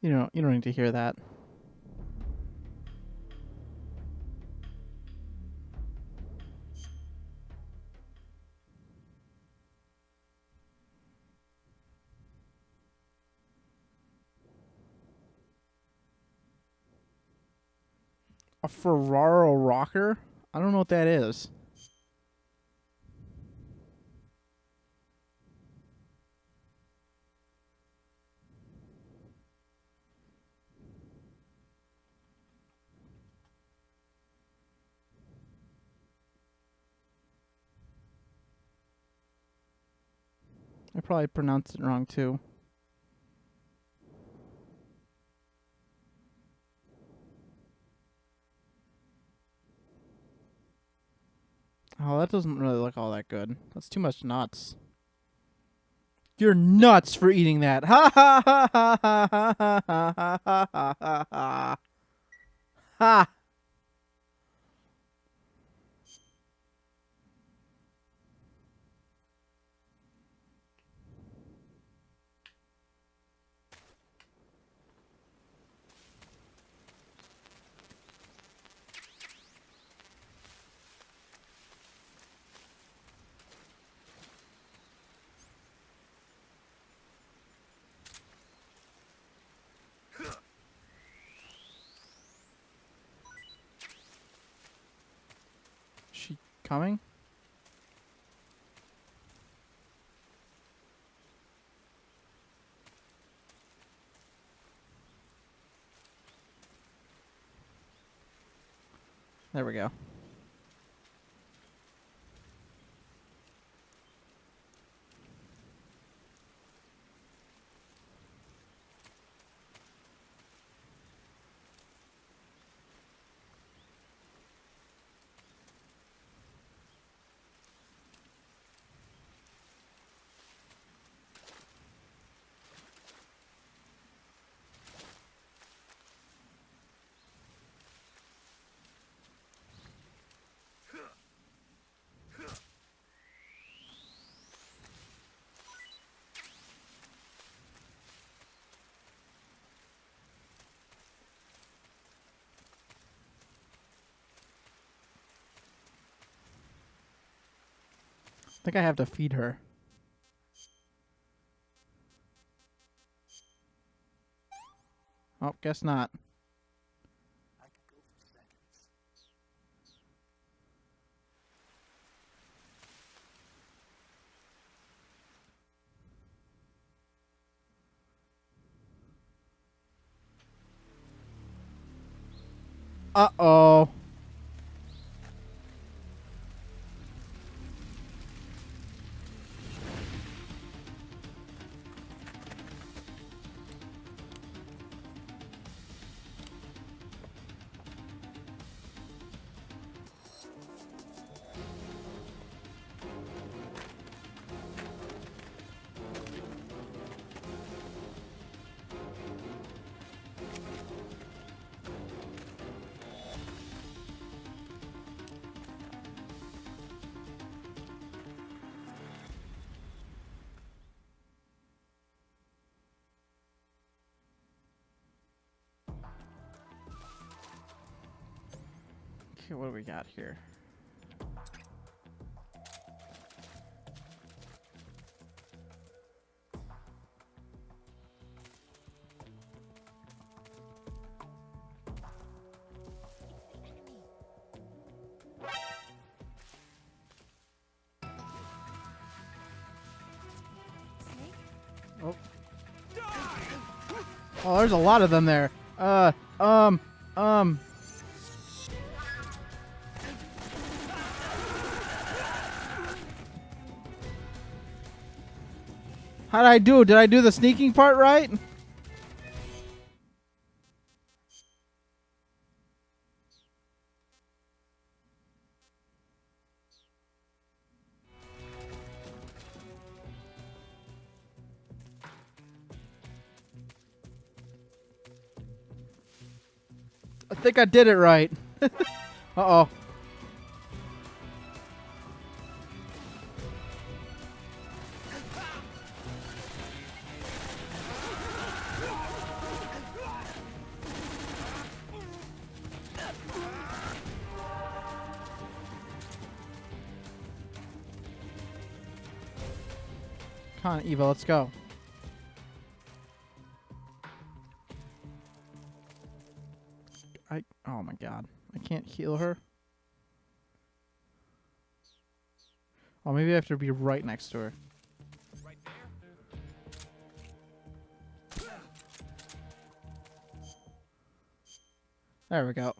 You don't need to hear that. A Ferraro rocker? I don't know what that is. I probably pronounced it wrong too. Oh, that doesn't really look all that good. That's too much nuts. You're nuts for eating that. Ha ha ha ha ha ha ha ha ha ha ha. Ha. She coming? There we go. I think I have to feed her. Oh, guess not. Uh-oh. Okay, what do we got here? Oh. Oh, there's a lot of them there. How'd I do? Did I do the sneaking part right? I think I did it right. Uh-oh. Come on, Eva, let's go. Oh my god. I can't heal her. Oh, maybe I have to be right next to her. Right There we go.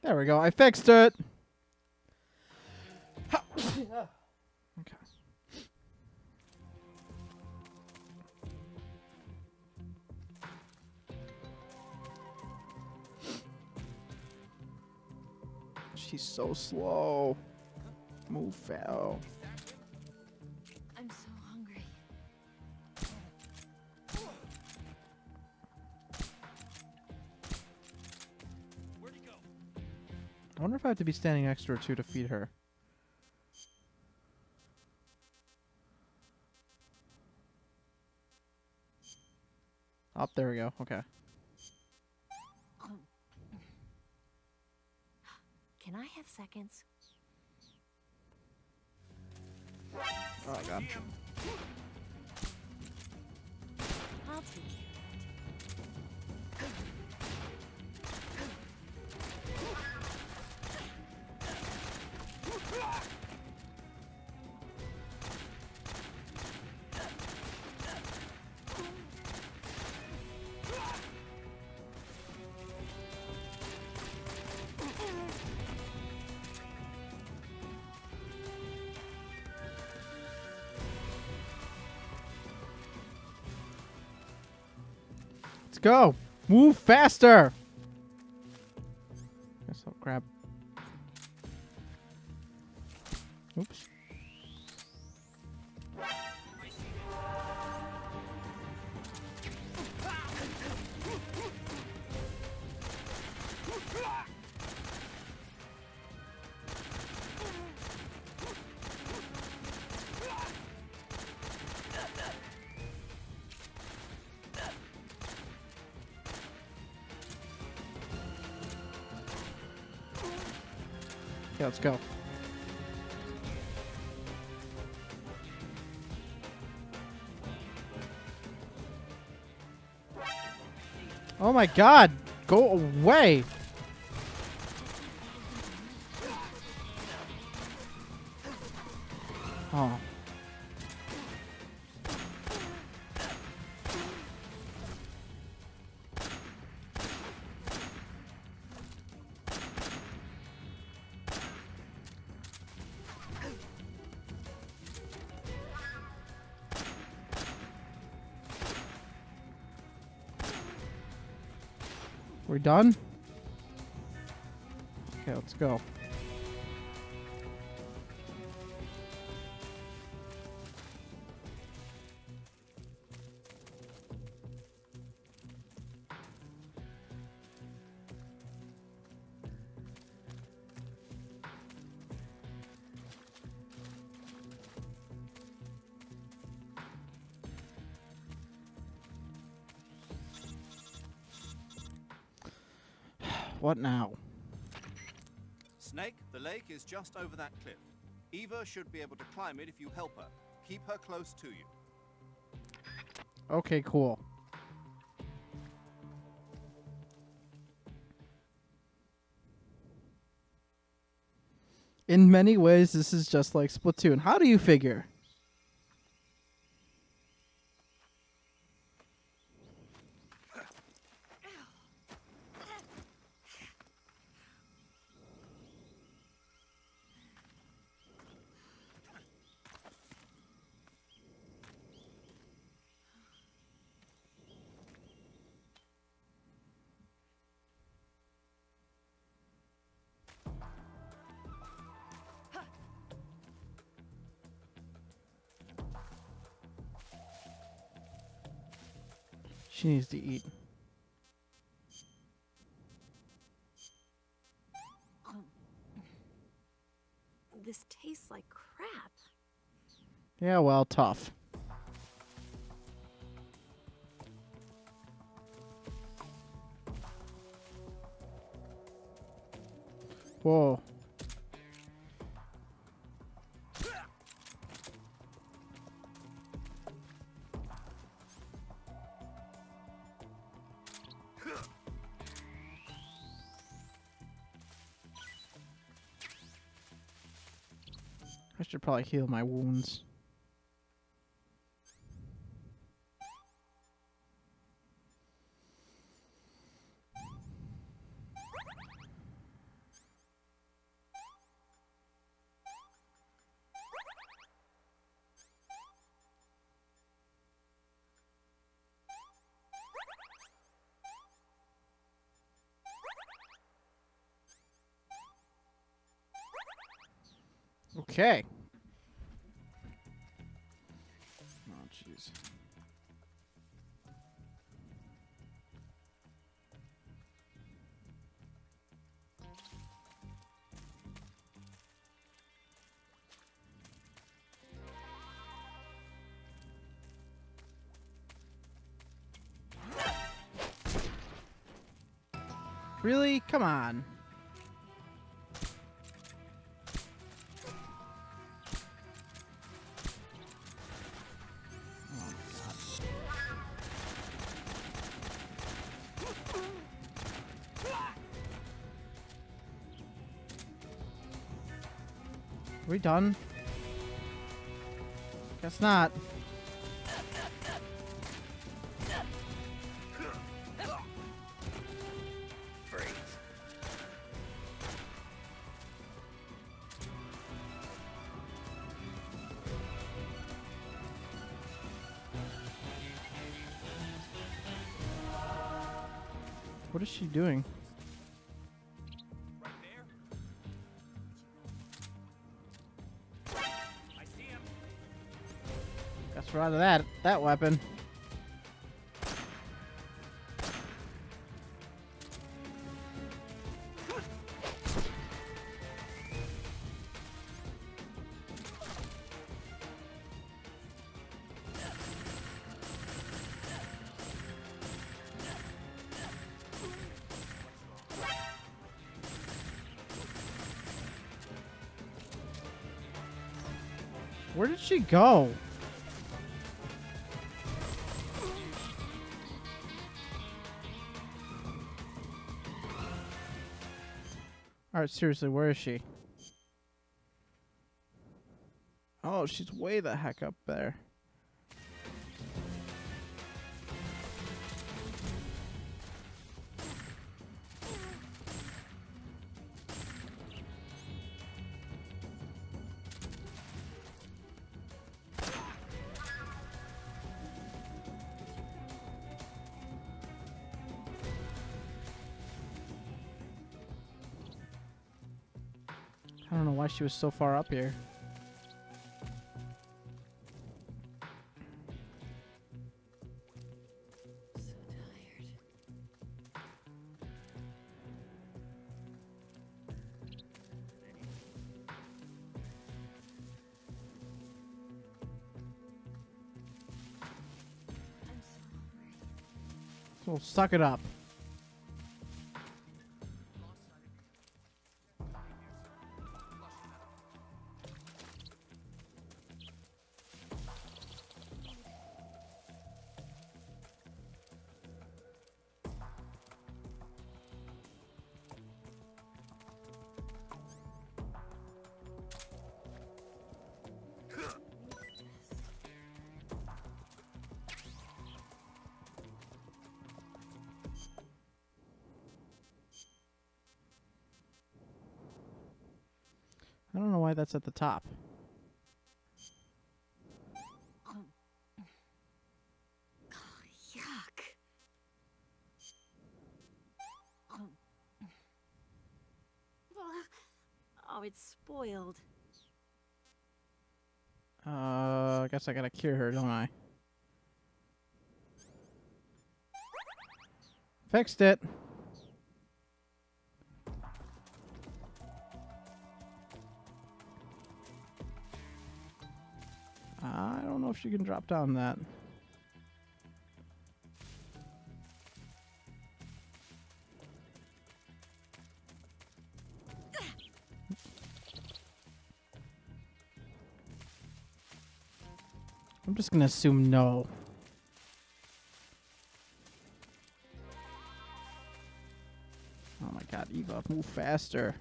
There we go. I fixed it. Okay. She's so slow. Move fell. I'm so hungry. Where'd he go? I wonder if I have to be standing next to her too to feed her. Oh, there we go. Okay. Can I have seconds? Oh god. I'll take Let's go. Move faster. Guess I'll grab. Oops. Yeah, let's go. Oh my god! Go away! Oh. We're done? Okay, let's go. What now? Snake, the lake is just over that cliff. Eva should be able to climb it if you help her. Keep her close to you. Okay, cool. In many ways, this is just like Splatoon. How do you figure? She needs to eat. This tastes like crap. Yeah, well, tough. Whoa. I should probably heal my wounds. Okay. Oh, jeez. Really? Come on. Are we done? Guess not. What is she doing? Right there. I see him. Guess we're out of that weapon. Where did she go? Alright, seriously, where is she? Oh, she's way the heck up there. I don't know why she was so far up here. So tired. I'm so hungry. So suck it up. I don't know why that's at the top. Yuck. Oh, it's spoiled. I guess I gotta cure her, don't I? Fixed it. I don't know if she can drop down that. I'm just gonna assume no. Oh my god, Eva, move faster.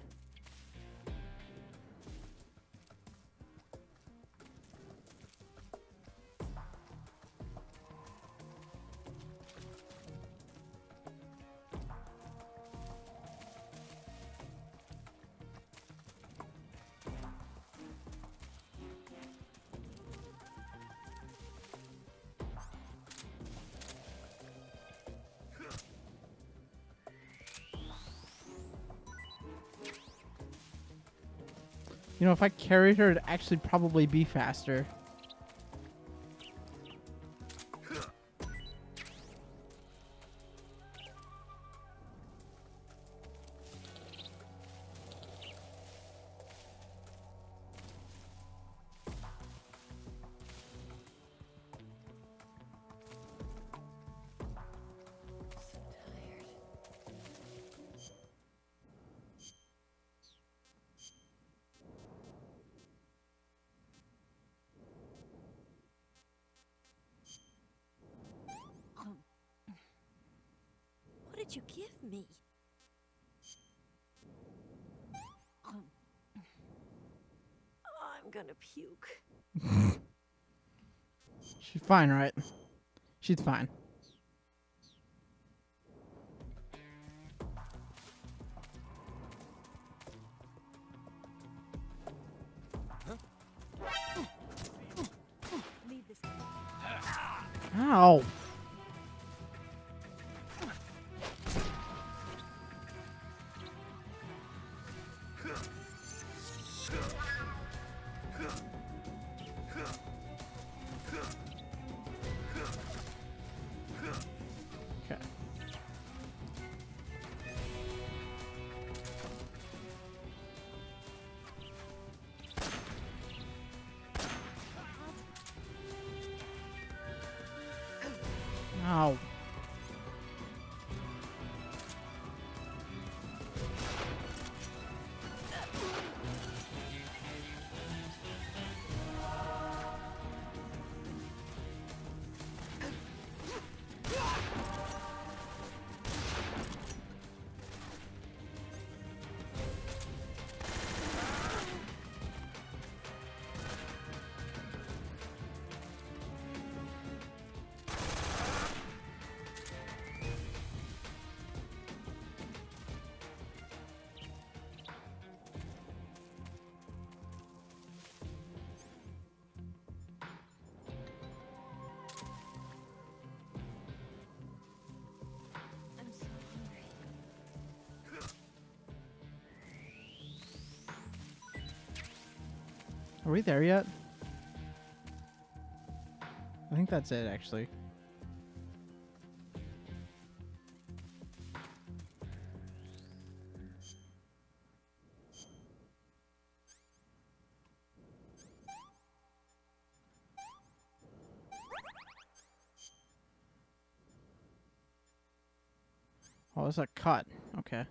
You know, if I carried her, it'd actually probably be faster. So tired. What did you give me? I'm gonna puke. She's fine, right? She's fine. Leave this. Ow. Okay. Ow. I'm so hungry. Are we there yet? I think that's it, actually. Oh, it's a cut. Okay.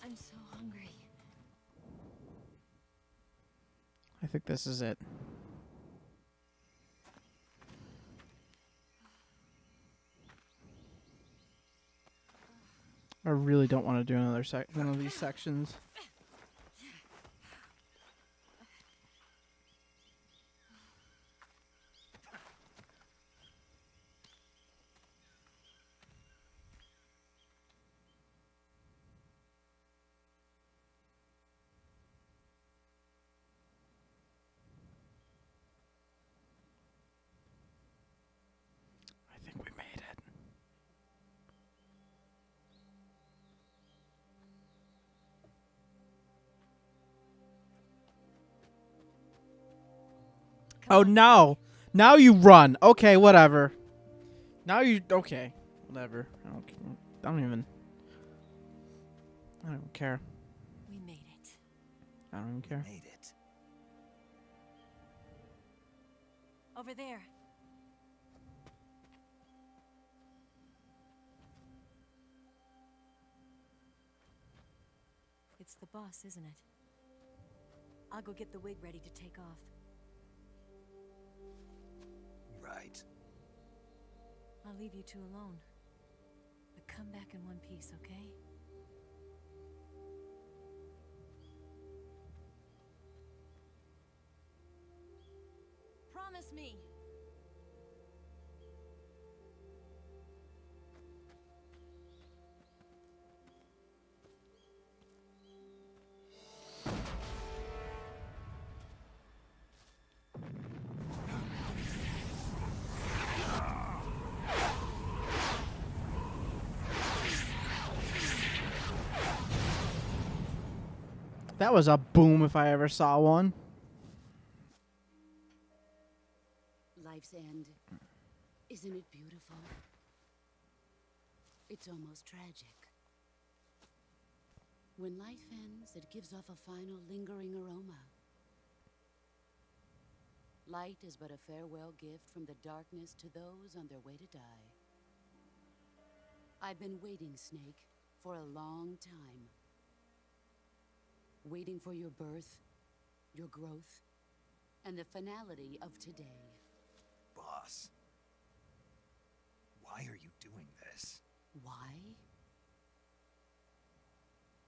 I'm so hungry. I think this is it. I really don't want to do another one of these sections. I think we made it. Oh, no. Now you run. Okay, whatever. Now you... Okay. Whatever. I don't even... I don't even care. We made it. I don't even care. Made it. Over there. It's the boss, isn't it? I'll go get the wig ready to take off. Right. I'll leave you two alone. But come back in one piece, okay? Promise me! That was a boom if I ever saw one. Life's end. Isn't it beautiful? It's almost tragic. When life ends, it gives off a final lingering aroma. Light is but a farewell gift from the darkness to those on their way to die. I've been waiting, Snake, for a long time. Waiting for your birth, your growth, and the finality of today. Boss. Why are you doing this? Why?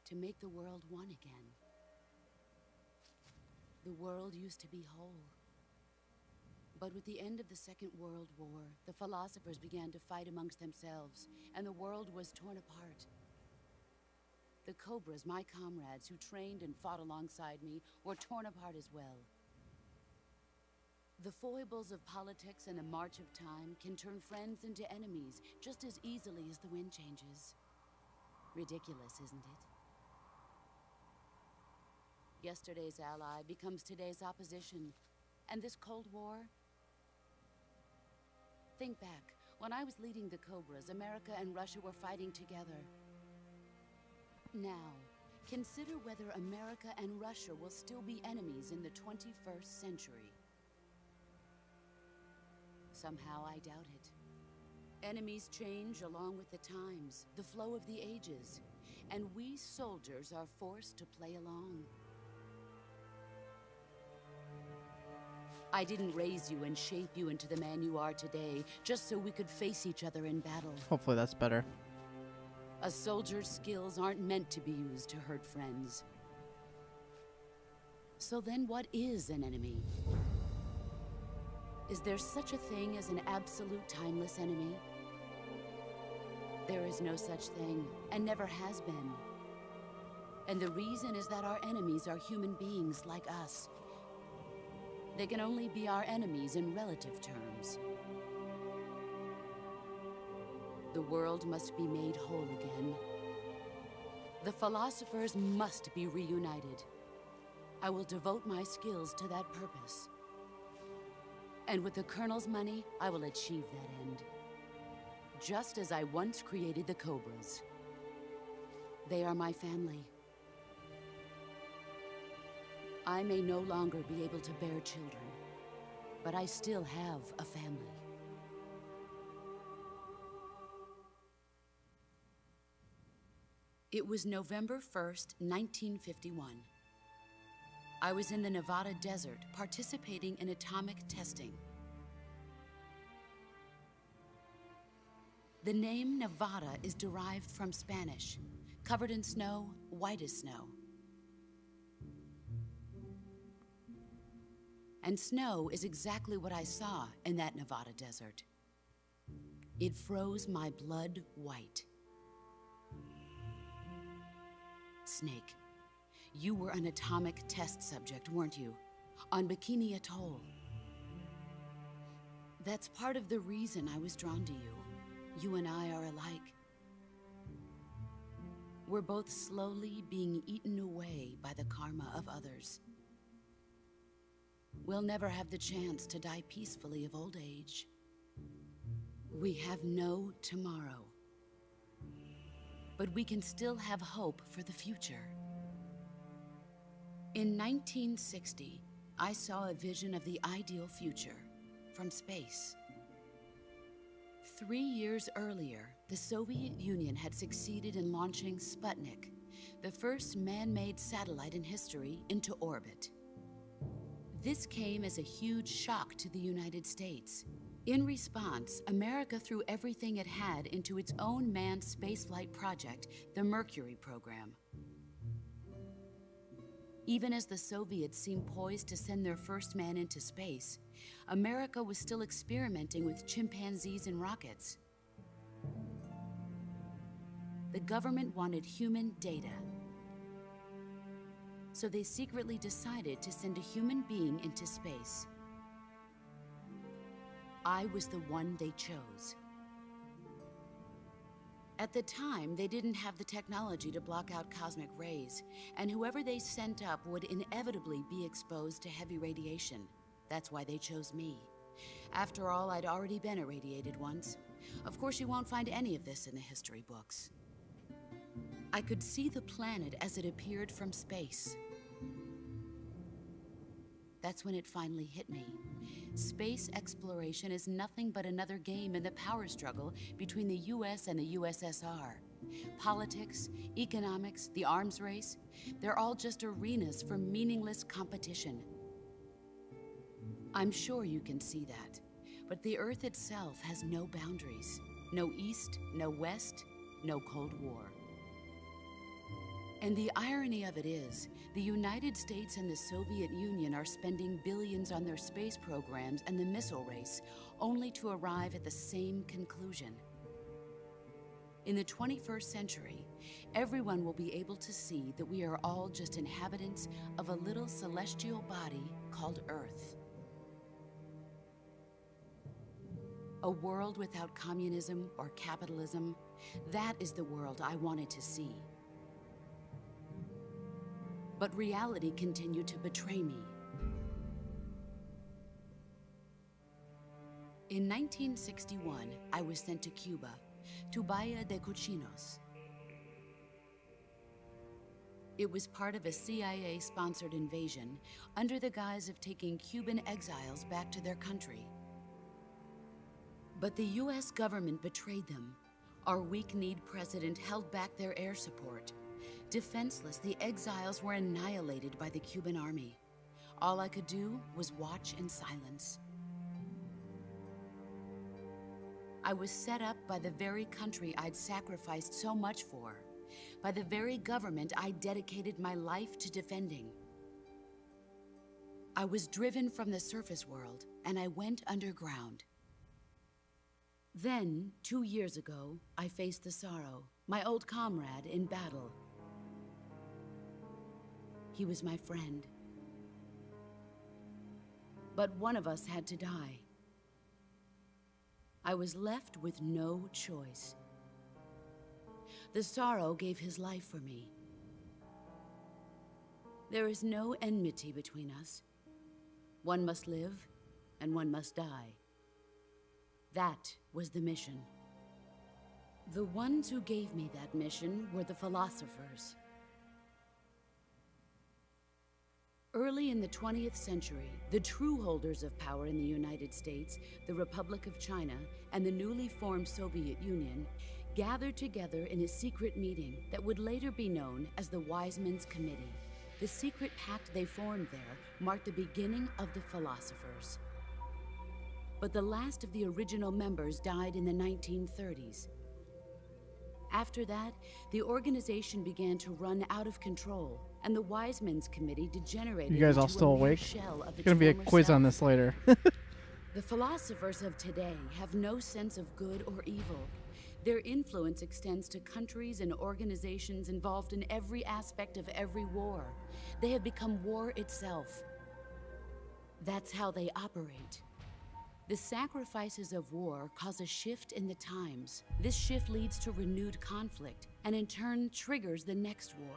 To make the world one again. The world used to be whole. But with the end of the Second World War, the philosophers began to fight amongst themselves, and the world was torn apart. The Cobras, my comrades who trained and fought alongside me, were torn apart as well. The foibles of politics and the march of time can turn friends into enemies just as easily as the wind changes. Ridiculous, isn't it? Yesterday's ally becomes today's opposition. And this Cold War? Think back. When I was leading the Cobras, America and Russia were fighting together. Now, consider whether America and Russia will still be enemies in the 21st century. Somehow I doubt it. Enemies change along with the times, the flow of the ages, and we soldiers are forced to play along. I didn't raise you and shape you into the man you are today, just so we could face each other in battle. Hopefully that's better. A soldier's skills aren't meant to be used to hurt friends. So then what is an enemy? Is there such a thing as an absolute timeless enemy? There is no such thing, and never has been. And the reason is that our enemies are human beings like us. They can only be our enemies in relative terms. The world must be made whole again. The philosophers must be reunited. I will devote my skills to that purpose. And with the Colonel's money, I will achieve that end. Just as I once created the Cobras. They are my family. I may no longer be able to bear children, but I still have a family. It was November 1st, 1951. I was in the Nevada desert participating in atomic testing. The name Nevada is derived from Spanish, covered in snow, white as snow. And snow is exactly what I saw in that Nevada desert. It froze my blood white. Snake, you were an atomic test subject, weren't you? On Bikini Atoll. That's part of the reason I was drawn to you. You and I are alike. We're both slowly being eaten away by the karma of others. We'll never have the chance to die peacefully of old age. We have no tomorrow. but we can still have hope for the future. In 1960, I saw a vision of the ideal future from space. 3 years earlier, the Soviet Union had succeeded in launching Sputnik, the first man-made satellite in history, into orbit. This came as a huge shock to the United States. In response, America threw everything it had into its own manned spaceflight project, the Mercury program. Even as the Soviets seemed poised to send their first man into space, America was still experimenting with chimpanzees and rockets. The government wanted human data, so they secretly decided to send a human being into space. I was the one they chose. At the time, they didn't have the technology to block out cosmic rays, and whoever they sent up would inevitably be exposed to heavy radiation. That's why they chose me. After all, I'd already been irradiated once. Of course, you won't find any of this in the history books. I could see the planet as it appeared from space. That's when it finally hit me. Space exploration is nothing but another game in the power struggle between the US and the USSR. Politics, economics, the arms race, they're all just arenas for meaningless competition. I'm sure you can see that, but the Earth itself has no boundaries. No East, no West, no Cold War. And the irony of it is, the United States and the Soviet Union are spending billions on their space programs and the missile race, only to arrive at the same conclusion. In the 21st century, everyone will be able to see that we are all just inhabitants of a little celestial body called Earth. A world without communism or capitalism, that is the world I wanted to see. But reality continued to betray me. In 1961, I was sent to Cuba, to Bahia de Cochinos. It was part of a CIA-sponsored invasion under the guise of taking Cuban exiles back to their country. But the US government betrayed them. Our weak-kneed president held back their air support. Defenseless, the exiles were annihilated by the Cuban army. All I could do was watch in silence. I was set up by the very country I'd sacrificed so much for, by the very government I dedicated my life to defending. I was driven from the surface world, and I went underground. Then, 2 years ago, I faced the Sorrow, my old comrade in battle. He was my friend. But one of us had to die. I was left with no choice. The Sorrow gave his life for me. There is no enmity between us. One must live, and one must die. That was the mission. The ones who gave me that mission were the philosophers. Early in the 20th century, the true holders of power in the United States, the Republic of China, and the newly formed Soviet Union gathered together in a secret meeting that would later be known as the Wise Men's Committee. The secret pact they formed there marked the beginning of the philosophers. But the last of the original members died in the 1930s. After that, the organization began to run out of control, and the Wise Men's Committee degenerated. You guys all into still a mere awake? shell of its Gonna be a former quiz on self. this later. The philosophers of today have no sense of good or evil. Their influence extends to countries and organizations involved in every aspect of every war. They have become war itself. That's how they operate. The sacrifices of war cause a shift in the times. This shift leads to renewed conflict, and in turn triggers the next war.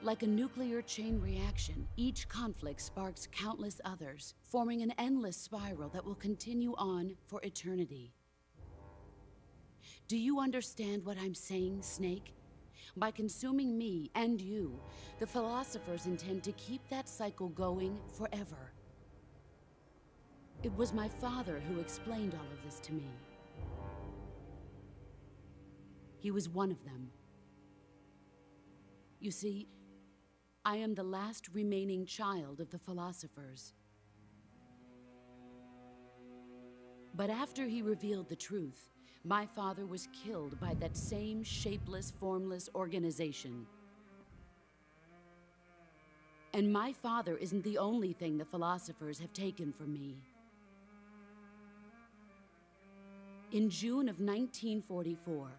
Like a nuclear chain reaction, each conflict sparks countless others, forming an endless spiral that will continue on for eternity. Do you understand what I'm saying, Snake? By consuming me and you, the philosophers intend to keep that cycle going forever. It was my father who explained all of this to me. He was one of them. You see, I am the last remaining child of the philosophers. But after he revealed the truth, my father was killed by that same shapeless, formless organization. And my father isn't the only thing the philosophers have taken from me. In June of 1944,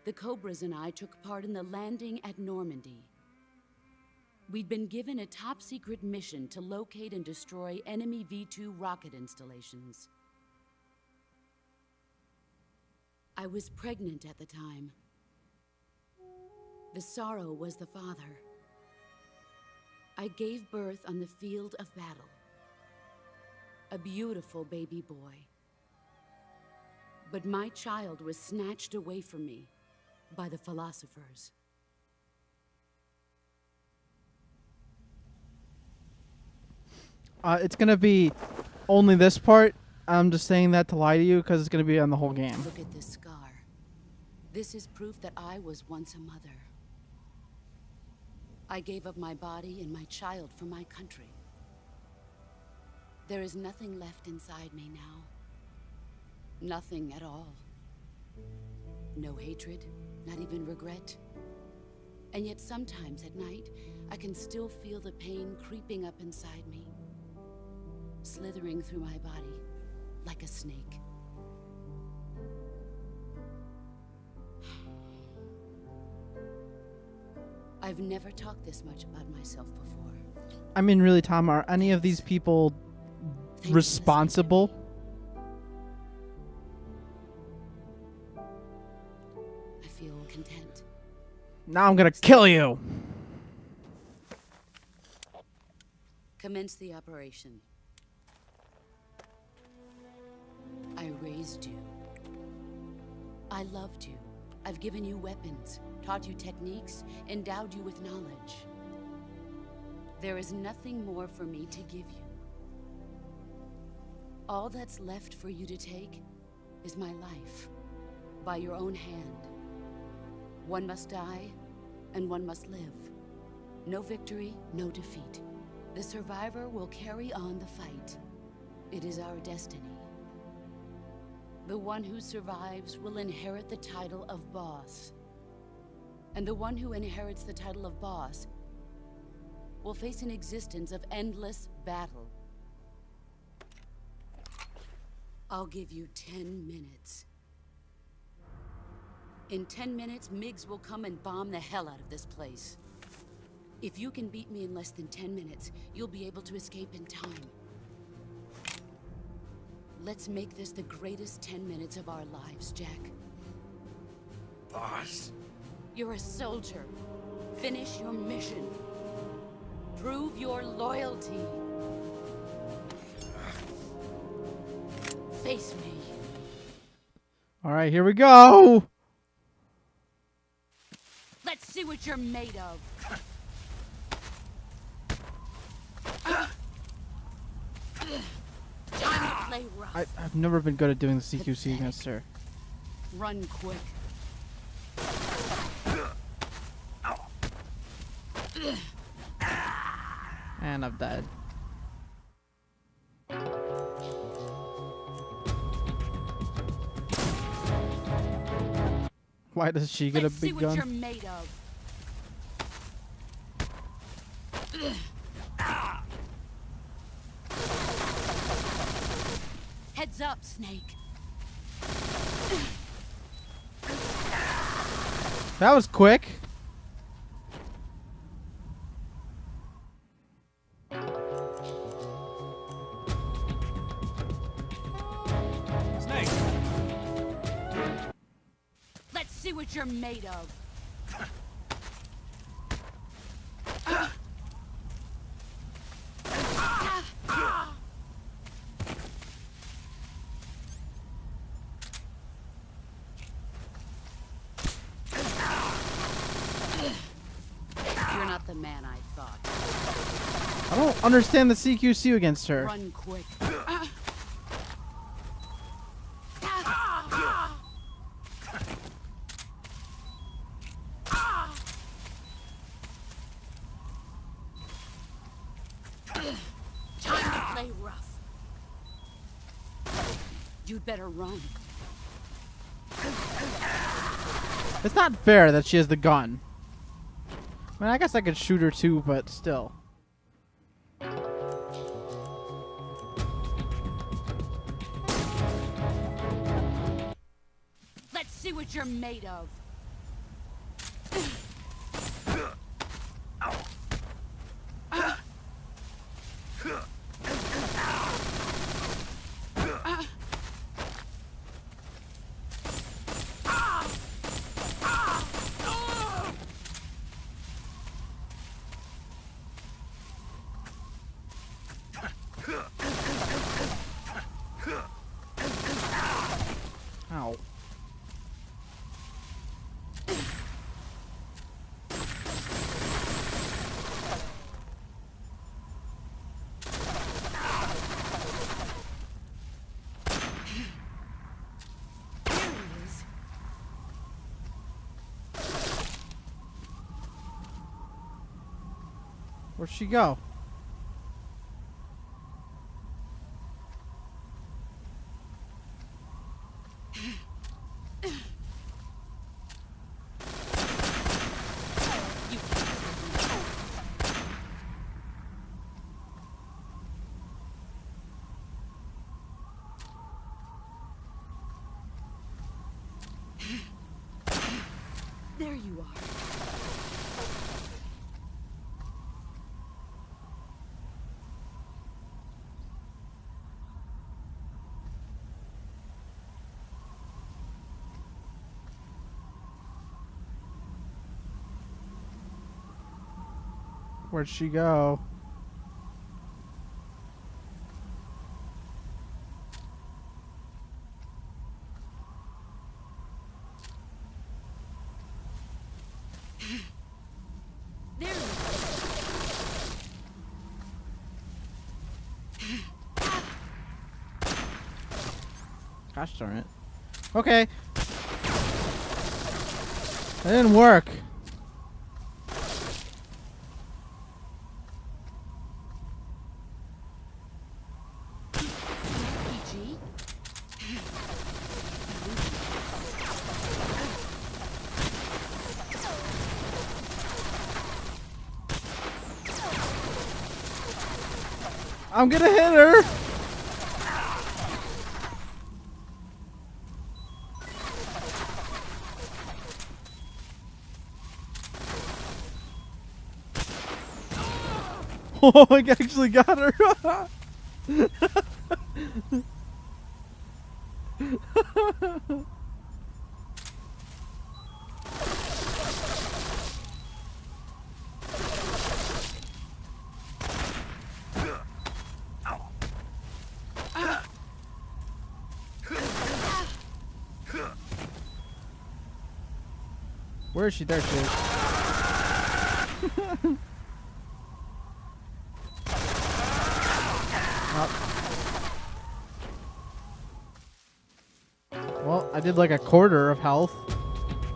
the Cobras and I took part in the landing at Normandy. We'd been given a top-secret mission to locate and destroy enemy V-2 rocket installations. I was pregnant at the time. The sorrow was the father. I gave birth on the field of battle. A beautiful baby boy. But my child was snatched away from me by the philosophers. It's gonna be only this part. I'm just saying that to lie to you because it's gonna be on the whole game. Look at this scar. This is proof that I was once a mother. I gave up my body and my child for my country. There is nothing left inside me now. Nothing at all. No hatred, not even regret. And yet sometimes at night, I can still feel the pain creeping up inside me, slithering through my body like a snake. I've never talked this much about myself before. I mean, really, Tom, are any of these people Thank you, responsible? I feel content. Now I'm gonna kill you. Commence the operation. I raised you. I loved you. I've given you weapons, taught you techniques, endowed you with knowledge. There is nothing more for me to give you. All that's left for you to take is my life, by your own hand. One must die, and one must live. No victory, no defeat. The survivor will carry on the fight. It is our destiny. The one who survives will inherit the title of boss. And the one who inherits the title of boss will face an existence of endless battle. I'll give you 10 minutes. In 10 minutes, MiGs will come and bomb the hell out of this place. If you can beat me in less than 10 minutes, you'll be able to escape in time. Let's make this the greatest 10 minutes of our lives, Jack. Boss. You're a soldier. Finish your mission. Prove your loyalty. Face me. All right, here we go. Let's see what you're made of. Time to play rough. I've never been good at doing the CQC against her. Run quick. And I've died. Why does she get Let's a see big what you're gun? made of. Heads up, Snake. That was quick. Snake! Let's see what you're made of. understand the CQC against her. Run quick. Time to play rough. You'd better run. It's not fair that she has the gun. I mean, I guess I could shoot her too, but still. Let's see what you're made of. Ow. There it is. Where'd she go? There you are. Where'd she go? There you Gosh darn it. Okay. That didn't work. PG. I'm gonna hit her. Oh, I actually got her. Where is she? There she is. Well, I did like a quarter of health.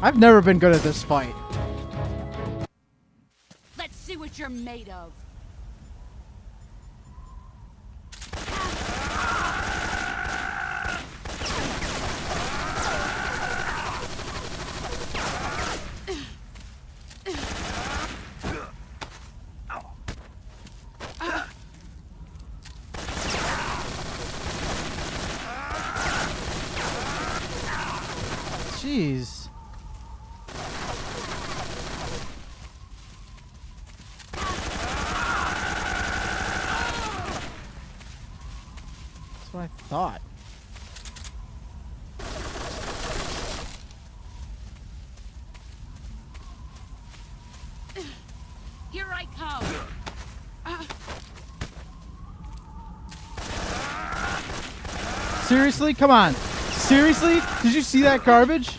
I've never been good at this fight. Let's see what you're made of. Jeez. That's what I thought. Here I come. Seriously? Come on. Seriously? Did you see that garbage?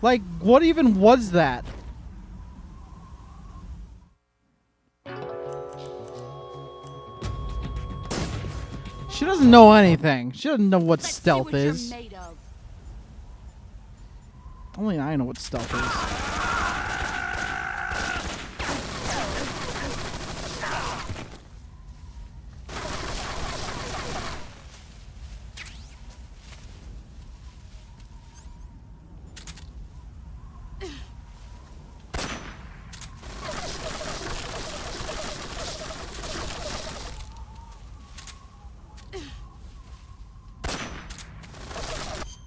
Like, what even was that? She doesn't know anything. She doesn't know what Let's stealth see what you're is. made of. Only I know what stealth is.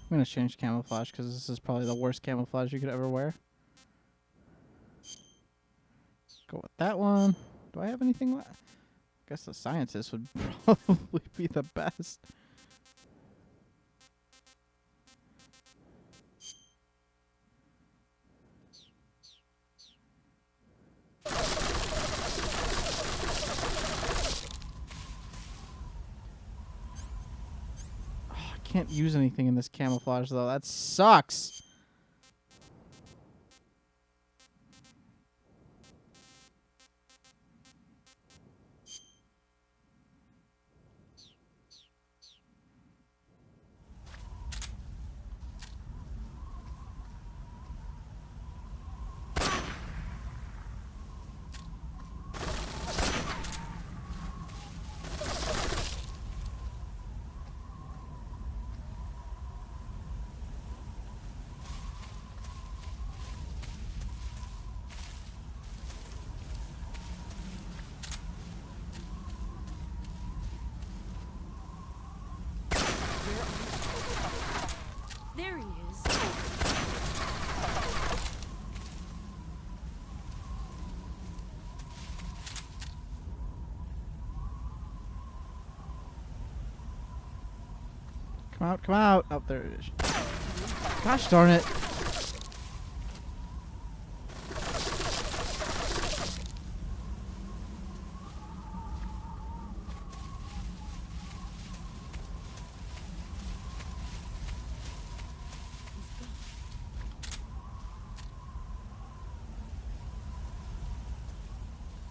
I'm gonna change camouflage because this is probably the worst camouflage you could ever wear. Go with that one. Do I have anything left? I guess the scientist would probably be the best. Oh, I can't use anything in this camouflage though. That sucks. There he is. Come out, come out. Oh, there it is. Gosh darn it.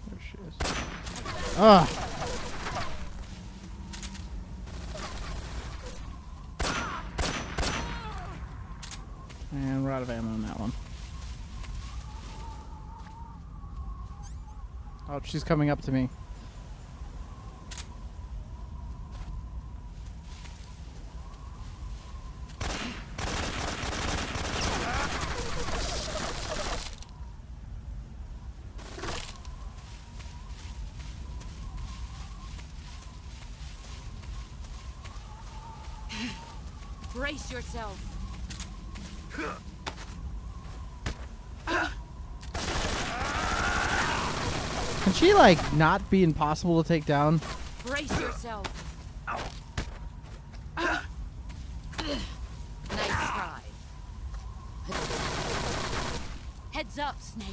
There she is. Ugh. And we're out of ammo on that one. Oh, she's coming up to me. Brace yourself. Can she, like, not be impossible to take down? Brace yourself. Nice try. Heads up, Snake.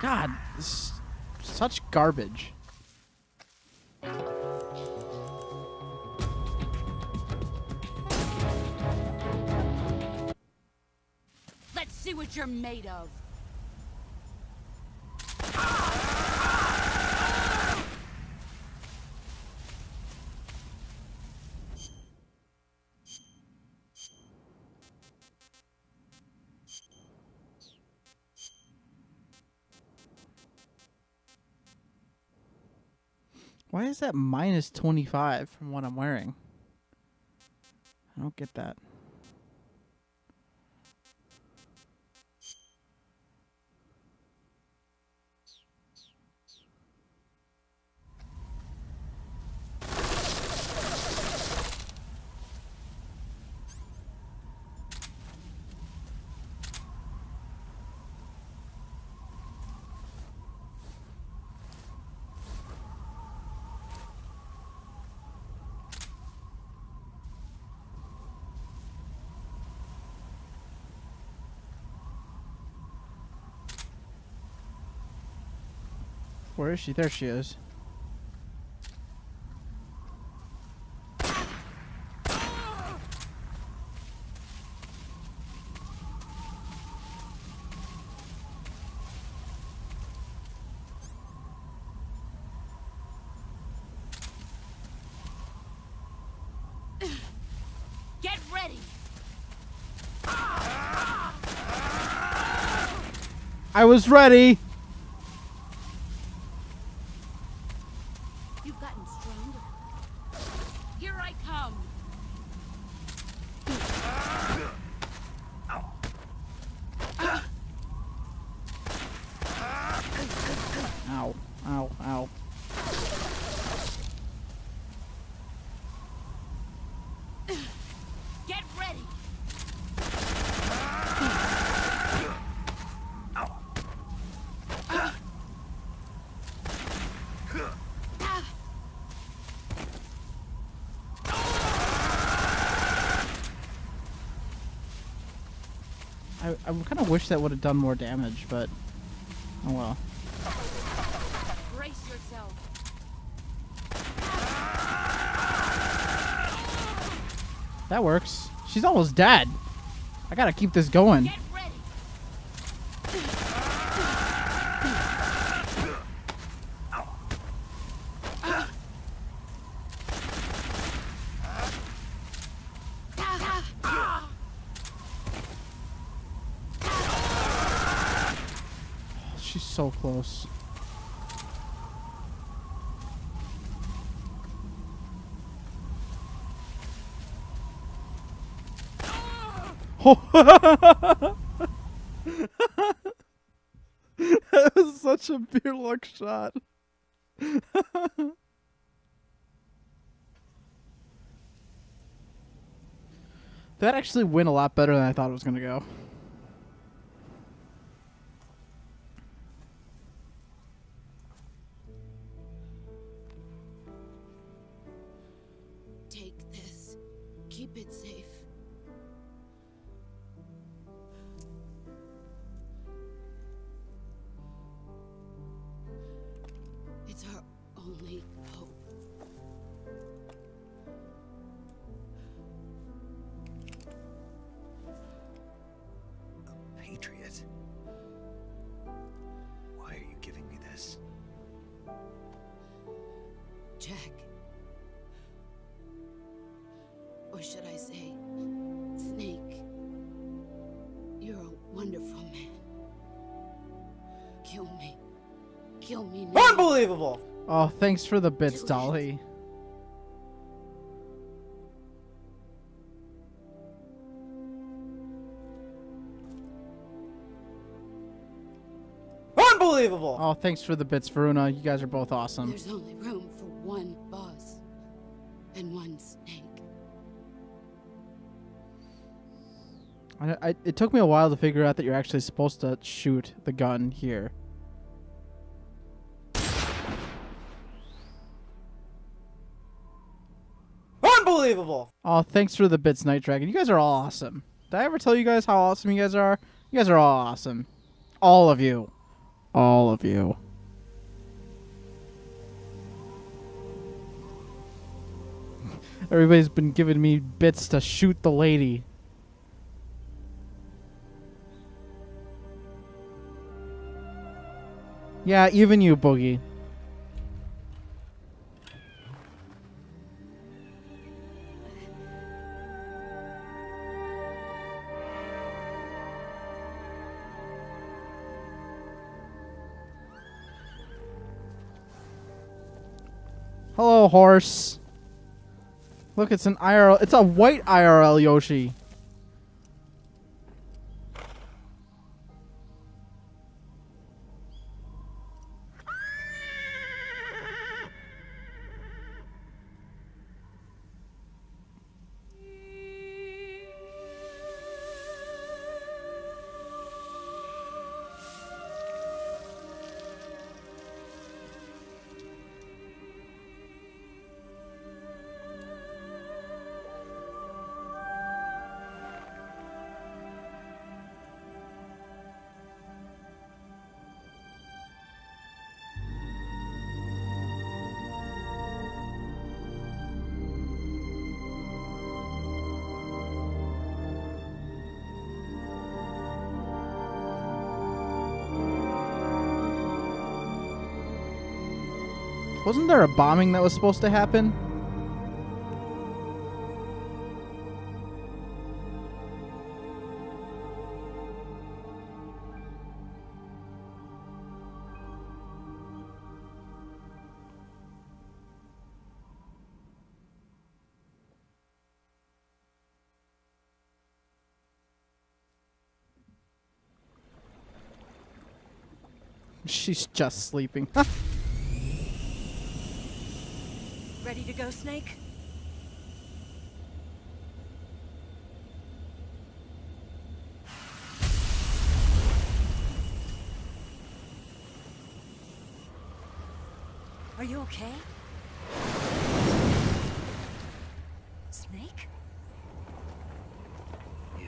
God, this is such garbage. Let's see what you're made of. Why is that minus 25 from what I'm wearing? I don't get that. Where is she? There she is. I was ready. You've gotten stronger. Here I come. Ow. Ow. Ow. Get ready. I kind of wish that would have done more damage, but oh well. Brace yourself. That works. She's almost dead. I gotta keep this going. Get ready. She's so close. Oh. That was such a beer luck shot. That actually went a lot better than I thought it was going to go. Take this. Keep it safe. It's our only hope. A patriot? Why are you giving me this? Jack. Or should I say, Snake. You're a wonderful man. Kill me. Kill me now. Unbelievable! Oh, thanks for the bits, Do it. Dolly. Unbelievable! Oh, thanks for the bits, Varuna. You guys are both awesome. There's only room for one boss and one snake. It took me a while to figure out that you're actually supposed to shoot the gun here. Unbelievable! Oh, thanks for the bits, Night Dragon. You guys are all awesome. Did I ever tell you guys how awesome you guys are? You guys are all awesome. All of you. All of you. Everybody's been giving me bits to shoot the lady. Yeah, even you, Boogie. Hello, horse. Look, it's an IRL. It's a white IRL Yoshi. Wasn't there a bombing that was supposed to happen? She's just sleeping. Ready to go, Snake? Are you okay? Snake? Yeah.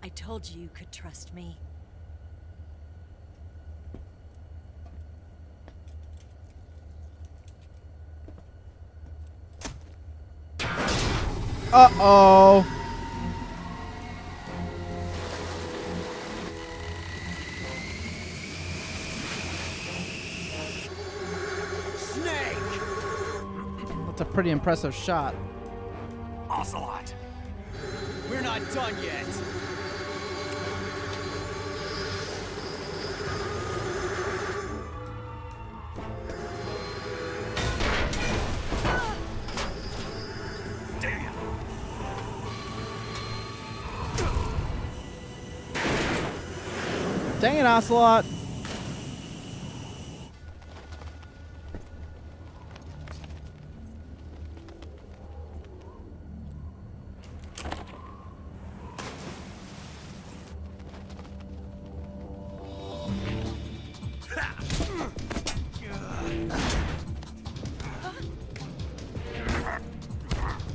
I told you you could trust me. Uh-oh. Snake! That's a pretty impressive shot. Ocelot! We're not done yet! Damn! Dang it, Ocelot.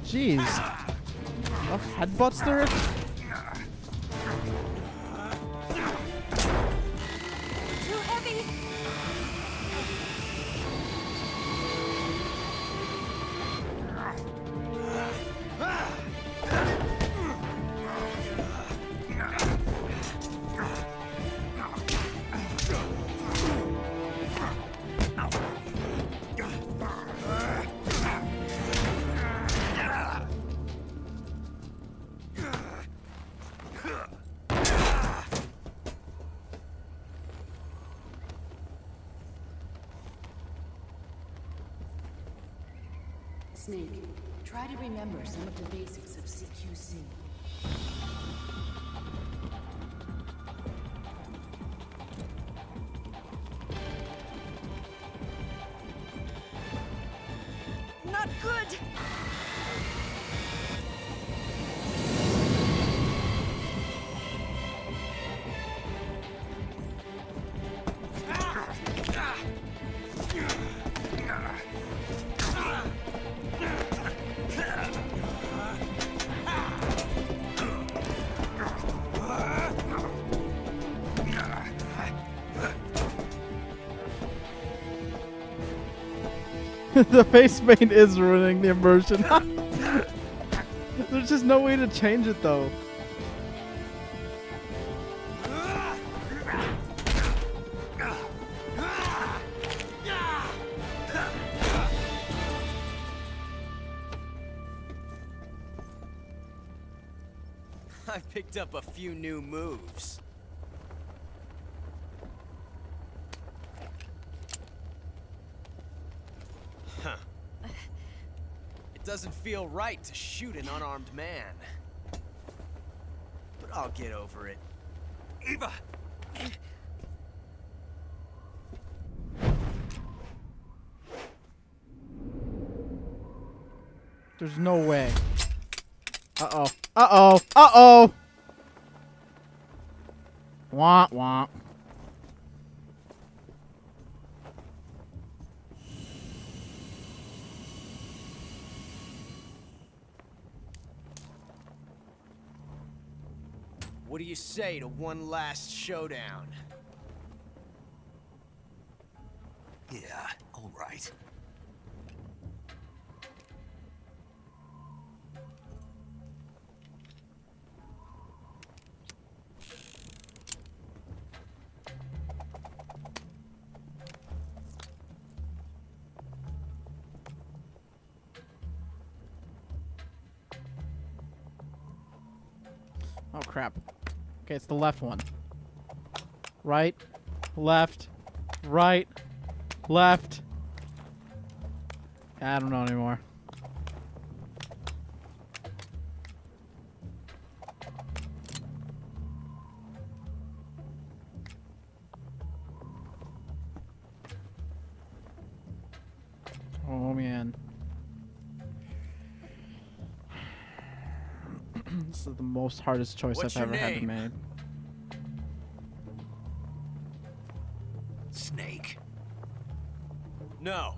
Jeez. Enough headbutts there? Too heavy! Snake, try to remember some of the basics of CQC. Not good! The face paint is ruining the immersion. There's just no way to change it though. I picked up a few new moves. Huh. It doesn't feel right to shoot an unarmed man. But I'll get over it. Eva! There's no way. Uh-oh. Uh-oh. Uh-oh. Wah, wah. What do you say to one last showdown? Yeah, all right. Oh, crap. Okay, it's the left one. Right, left, right, left. I don't know anymore. Oh, man. This is the most hardest choice What's I've your ever had to name? make. Snake. No.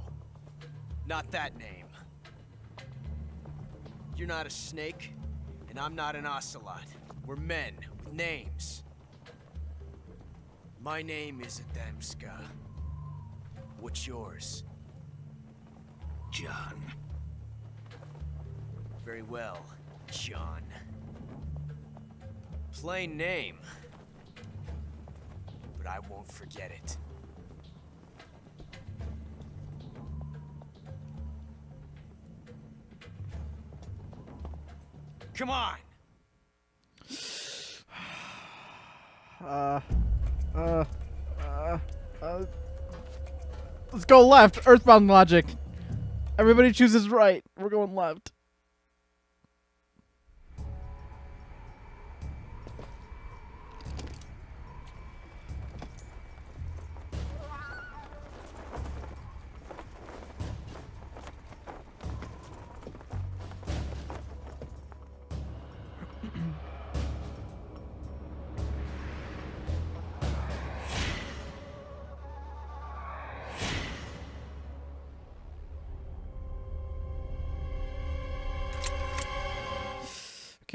Not that name. You're not a snake, and I'm not an ocelot. We're men with names. My name is Adamska. What's yours? John. Very well, John. Plain name. But I won't forget it. Come on! Let's go left. Earthbound logic. Everybody chooses right. We're going left.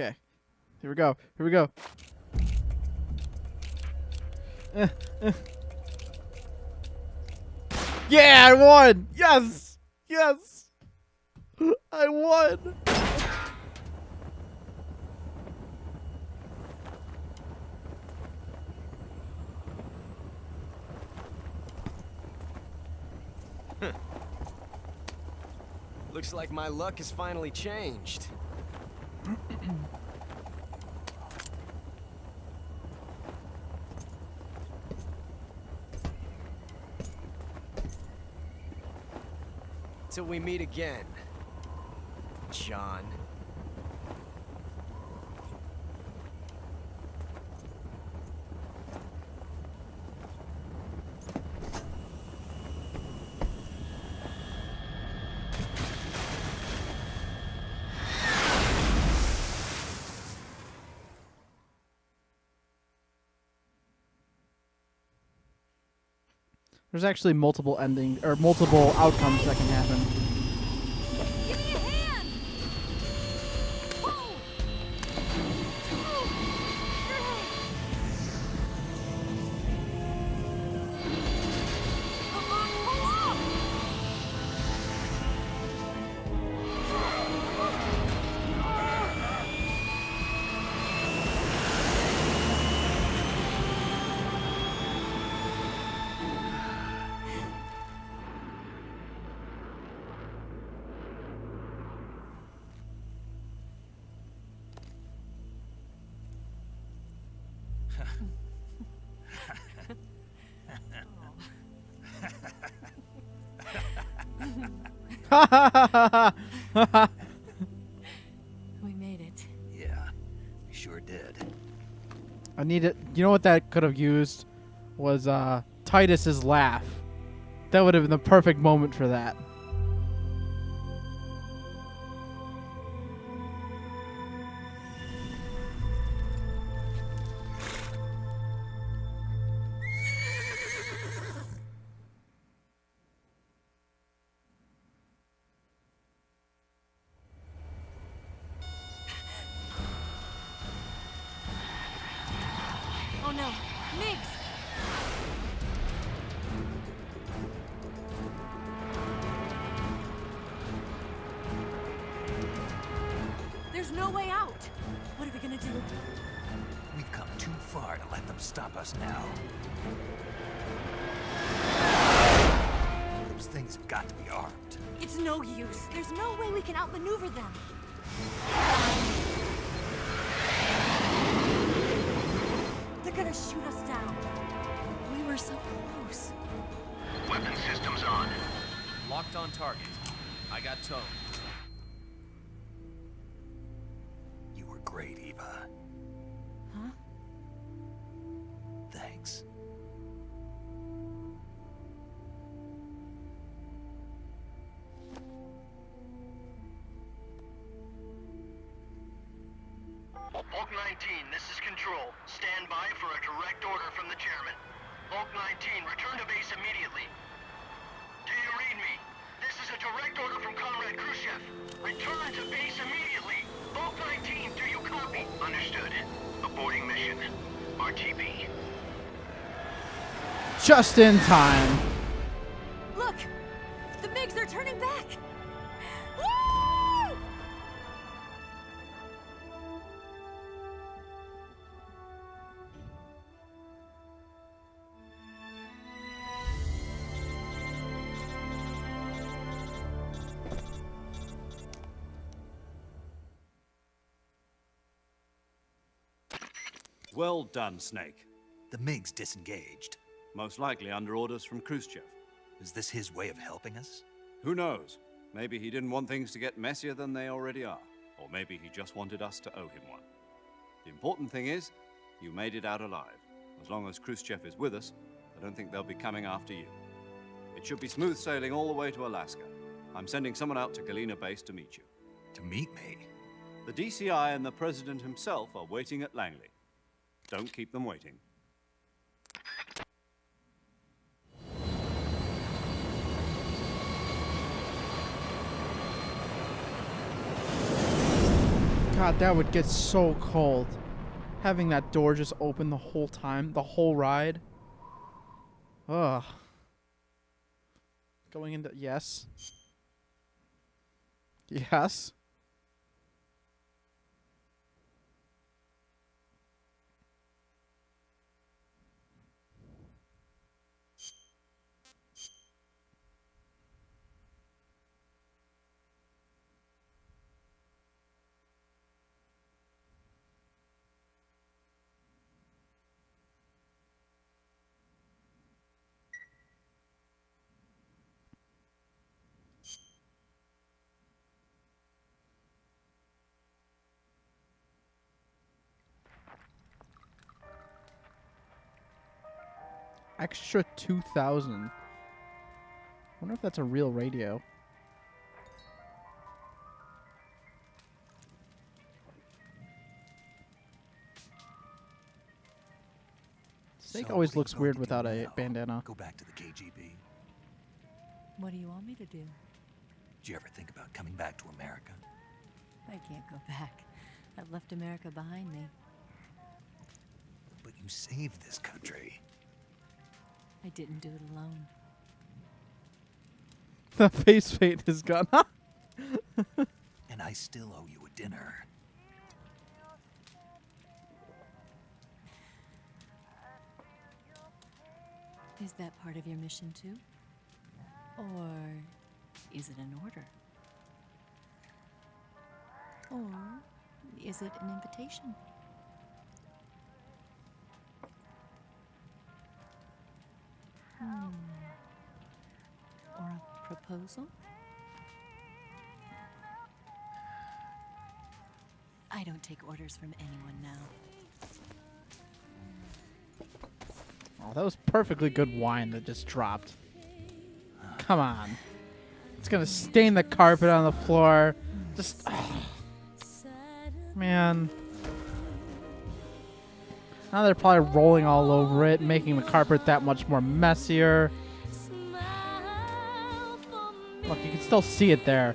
Okay. Here we go. Here we go. Yeah, I won! Yes! Yes! I won! Looks like my luck has finally changed. Till we meet again, John. There's actually multiple endings or multiple outcomes that can happen. Give me a hand! Whoa! Come on, pull up! We made it. Yeah, we sure did. I need it. You know what that could have used was Titus's laugh. That would have been the perfect moment for that. Oh no, Migs! There's no way out. What are we gonna do? We've come too far to let them stop us now. Those things have got to be armed. It's no use. There's no way we can outmaneuver them. to shoot us down. We were so close. Weapon systems on. Locked on target. I got towed. You were great, Eva. Huh? Thanks. Bulk 19, this is Control. Stand by for a direct order from the chairman. Bulk 19, return to base immediately. Do you read me? This is a direct order from Comrade Khrushchev. Return to base immediately. Bulk 19, do you copy? Understood. Aborting mission. RTB. Just in time. Look! The MiGs are turning back! Woo! Well done, Snake. The MiG's disengaged. Most likely under orders from Khrushchev. Is this his way of helping us? Who knows? Maybe he didn't want things to get messier than they already are. Or maybe he just wanted us to owe him one. The important thing is, you made it out alive. As long as Khrushchev is with us, I don't think they'll be coming after you. It should be smooth sailing all the way to Alaska. I'm sending someone out to Galena Base to meet you. To meet me? The DCI and the President himself are waiting at Langley. Don't keep them waiting. God, that would get so cold. Having that door just open the whole time, the whole ride. Ugh. Going into... Yes. Yes. Extra 2,000. Wonder if that's a real radio. Snake So, always what are looks you weird going to without do a now? bandana. Go back to the KGB? What do you want me to do? Did you ever think about coming back to America? I can't go back. I've left America behind me. But you saved this country. I didn't do it alone. The face paint is gone. And I still owe you a dinner. Is that part of your mission too? Or is it an order? Or is it an invitation? Or a proposal? I don't take orders from anyone now. Oh, that was perfectly good wine that just dropped. Come on. It's gonna stain the carpet on the floor. Just... Man. Now they're probably rolling all over it, making the carpet that much more messier. Look, you can still see it there.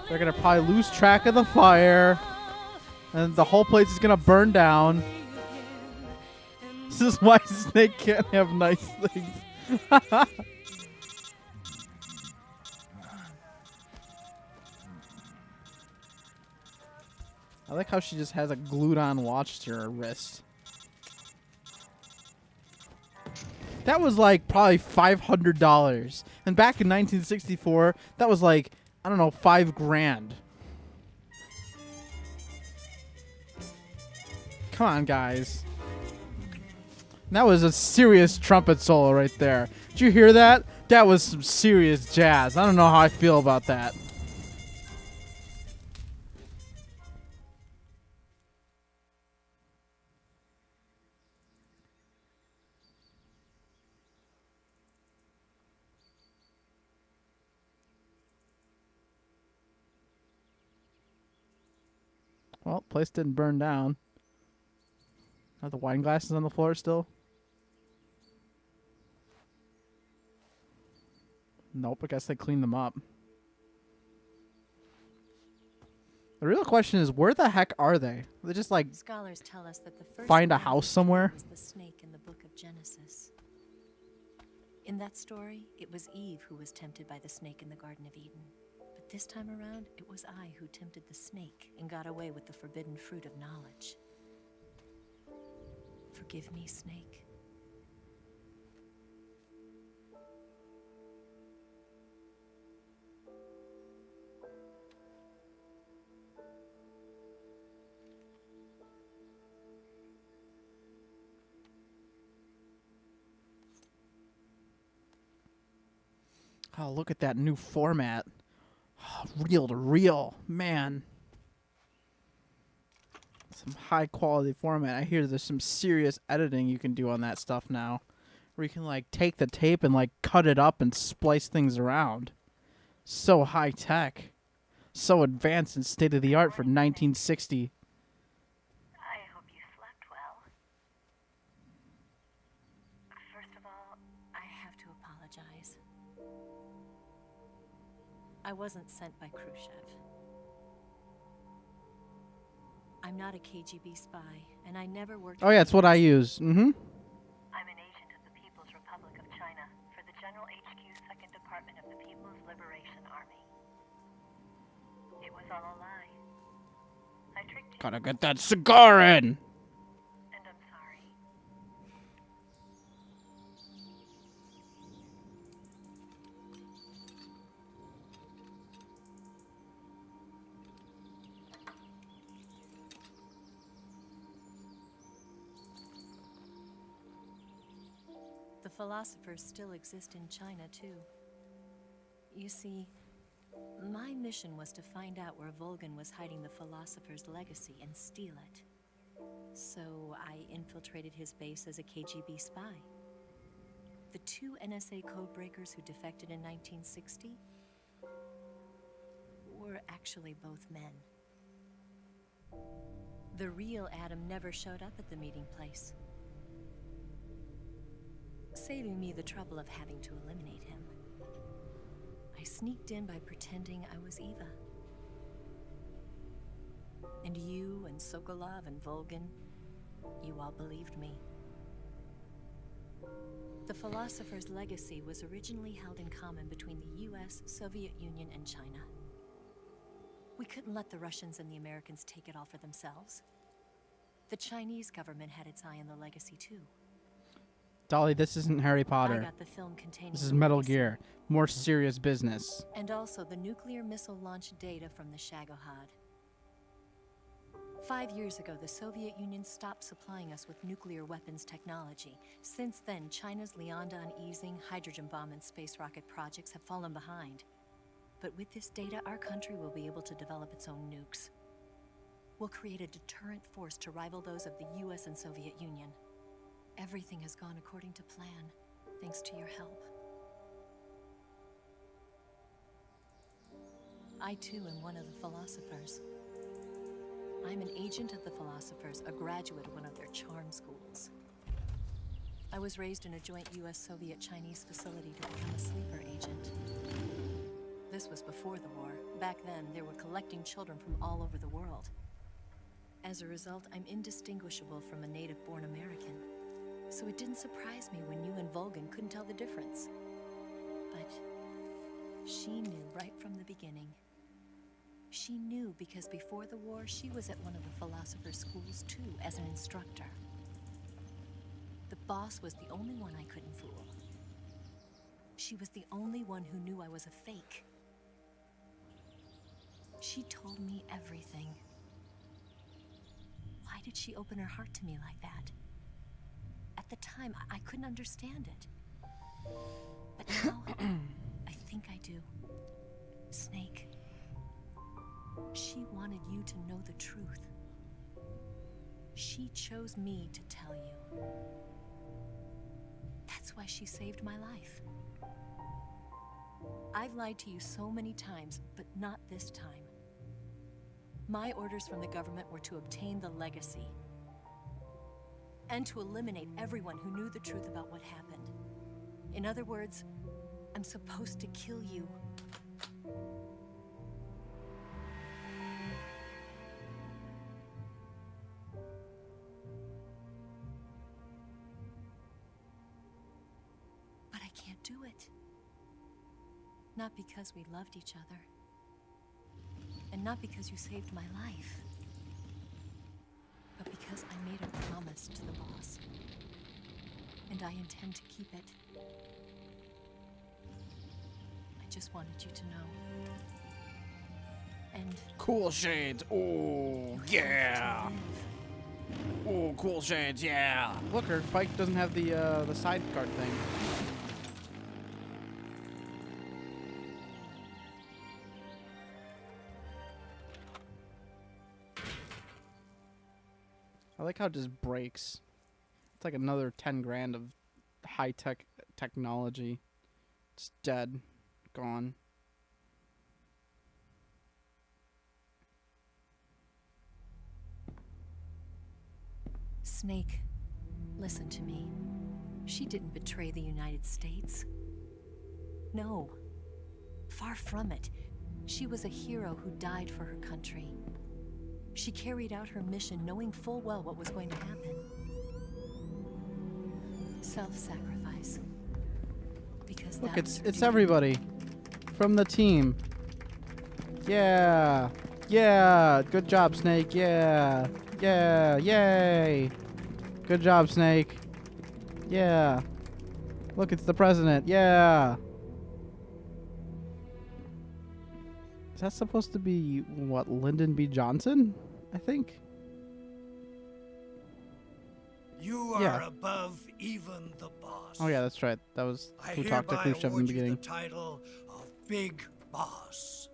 They're gonna probably lose track of the fire, and the whole place is gonna burn down. This is why Snake can't have nice things. I like how she just has a glued-on watch to her wrist. That was like probably $500, and back in 1964, that was like, I don't know, $5 grand. Come on, guys. That was a serious trumpet solo right there. Did you hear that? That was some serious jazz. I don't know how I feel about that. Well, place didn't burn down. Are the wine glasses on the floor still? Nope, I guess they cleaned them up. The real question is, where the heck are they? They just like Scholars tell us that the first find a one house was somewhere? the snake in the book of Genesis. In that story, it was Eve who was tempted by the snake in the Garden of Eden. But this time around, it was I who tempted the snake and got away with the forbidden fruit of knowledge. Forgive me, snake. Oh, look at that new format. Oh, reel to reel. Man. Some high quality format. I hear there's some serious editing you can do on that stuff now. Where you can like take the tape and like cut it up and splice things around. So high tech. So advanced and state of the art for 1960. I hope you slept well. First of all, I have to apologize. I wasn't sent by Khrushchev. I'm not a KGB spy, and I never worked. Oh yeah, it's what I use. Mm-hmm. I'm an agent of the People's Republic of China for the General HQ 2nd Department of the People's Liberation Army. It was all a lie. I tricked you, Gotta get that cigar in. and I'm sorry. The philosophers still exist in China, too. You see, my mission was to find out where Volgan was hiding the philosopher's legacy and steal it. So I infiltrated his base as a KGB spy. The two NSA codebreakers who defected in 1960 were actually both men. The real Adam never showed up at the meeting place, saving me the trouble of having to eliminate him. I sneaked in by pretending I was Eva. And you and Sokolov and Volgan, you all believed me. The philosopher's legacy was originally held in common between the US, Soviet Union, and China. We couldn't let the Russians and the Americans take it all for themselves. The Chinese government had its eye on the legacy too. Dolly, this isn't Harry I Potter. got the film containing This is the Metal legacy, Gear. More serious business. and also the nuclear missile launch data from the Shagohod. 5 years ago, the Soviet Union stopped supplying us with nuclear weapons technology. Since then, China's Liandon easing, hydrogen bomb, and space rocket projects have fallen behind. But with this data, our country will be able to develop its own nukes. We'll create a deterrent force to rival those of the US and Soviet Union. Everything has gone according to plan, thanks to your help. I too am one of the philosophers. I'm an agent of the philosophers, a graduate of one of their charm schools. I was raised in a joint US-Soviet-Chinese facility to become a sleeper agent. This was before the war. Back then, they were collecting children from all over the world. As a result, I'm indistinguishable from a native-born American. So it didn't surprise me when you and Volgan couldn't tell the difference. But she knew right from the beginning. She knew because before the war, she was at one of the philosopher's schools too, as an instructor. The boss was the only one I couldn't fool. She was the only one who knew I was a fake. She told me everything. Why did she open her heart to me like that? At the time, I couldn't understand it. But now, I think I do. Snake, she wanted you to know the truth. She chose me to tell you. That's why she saved my life. I've lied to you so many times, but not this time. My orders from the government were to obtain the legacy and to eliminate everyone who knew the truth about what happened. In other words, I'm supposed to kill you. But I can't do it. Not because we loved each other. And not because you saved my life. But because I made a promise to the boss. And I intend to keep it. I just wanted you to know. And Cool shades. Oh, yeah. Oh, cool shades. Yeah. Look, her bike doesn't have the side guard thing. I like how it just breaks. It's like another 10 grand of high-tech technology. It's dead. Gone. Snake, listen to me. She didn't betray the United States. No. Far from it. She was a hero who died for her country. She carried out her mission knowing full well what was going to happen. Self-sacrifice. Because Look, that was her it's duty. everybody from the team. Yeah. Yeah. Good job, Snake. Yeah. Yeah. Yay. Good job, Snake. Yeah. Look, it's the president. Yeah. Is that supposed to be, what, Lyndon B. Johnson? I think. You are Yeah. above even the boss. Oh, yeah, that's right. That was I who talked to hereby Khrushchev in the award you the beginning. title of Big Boss.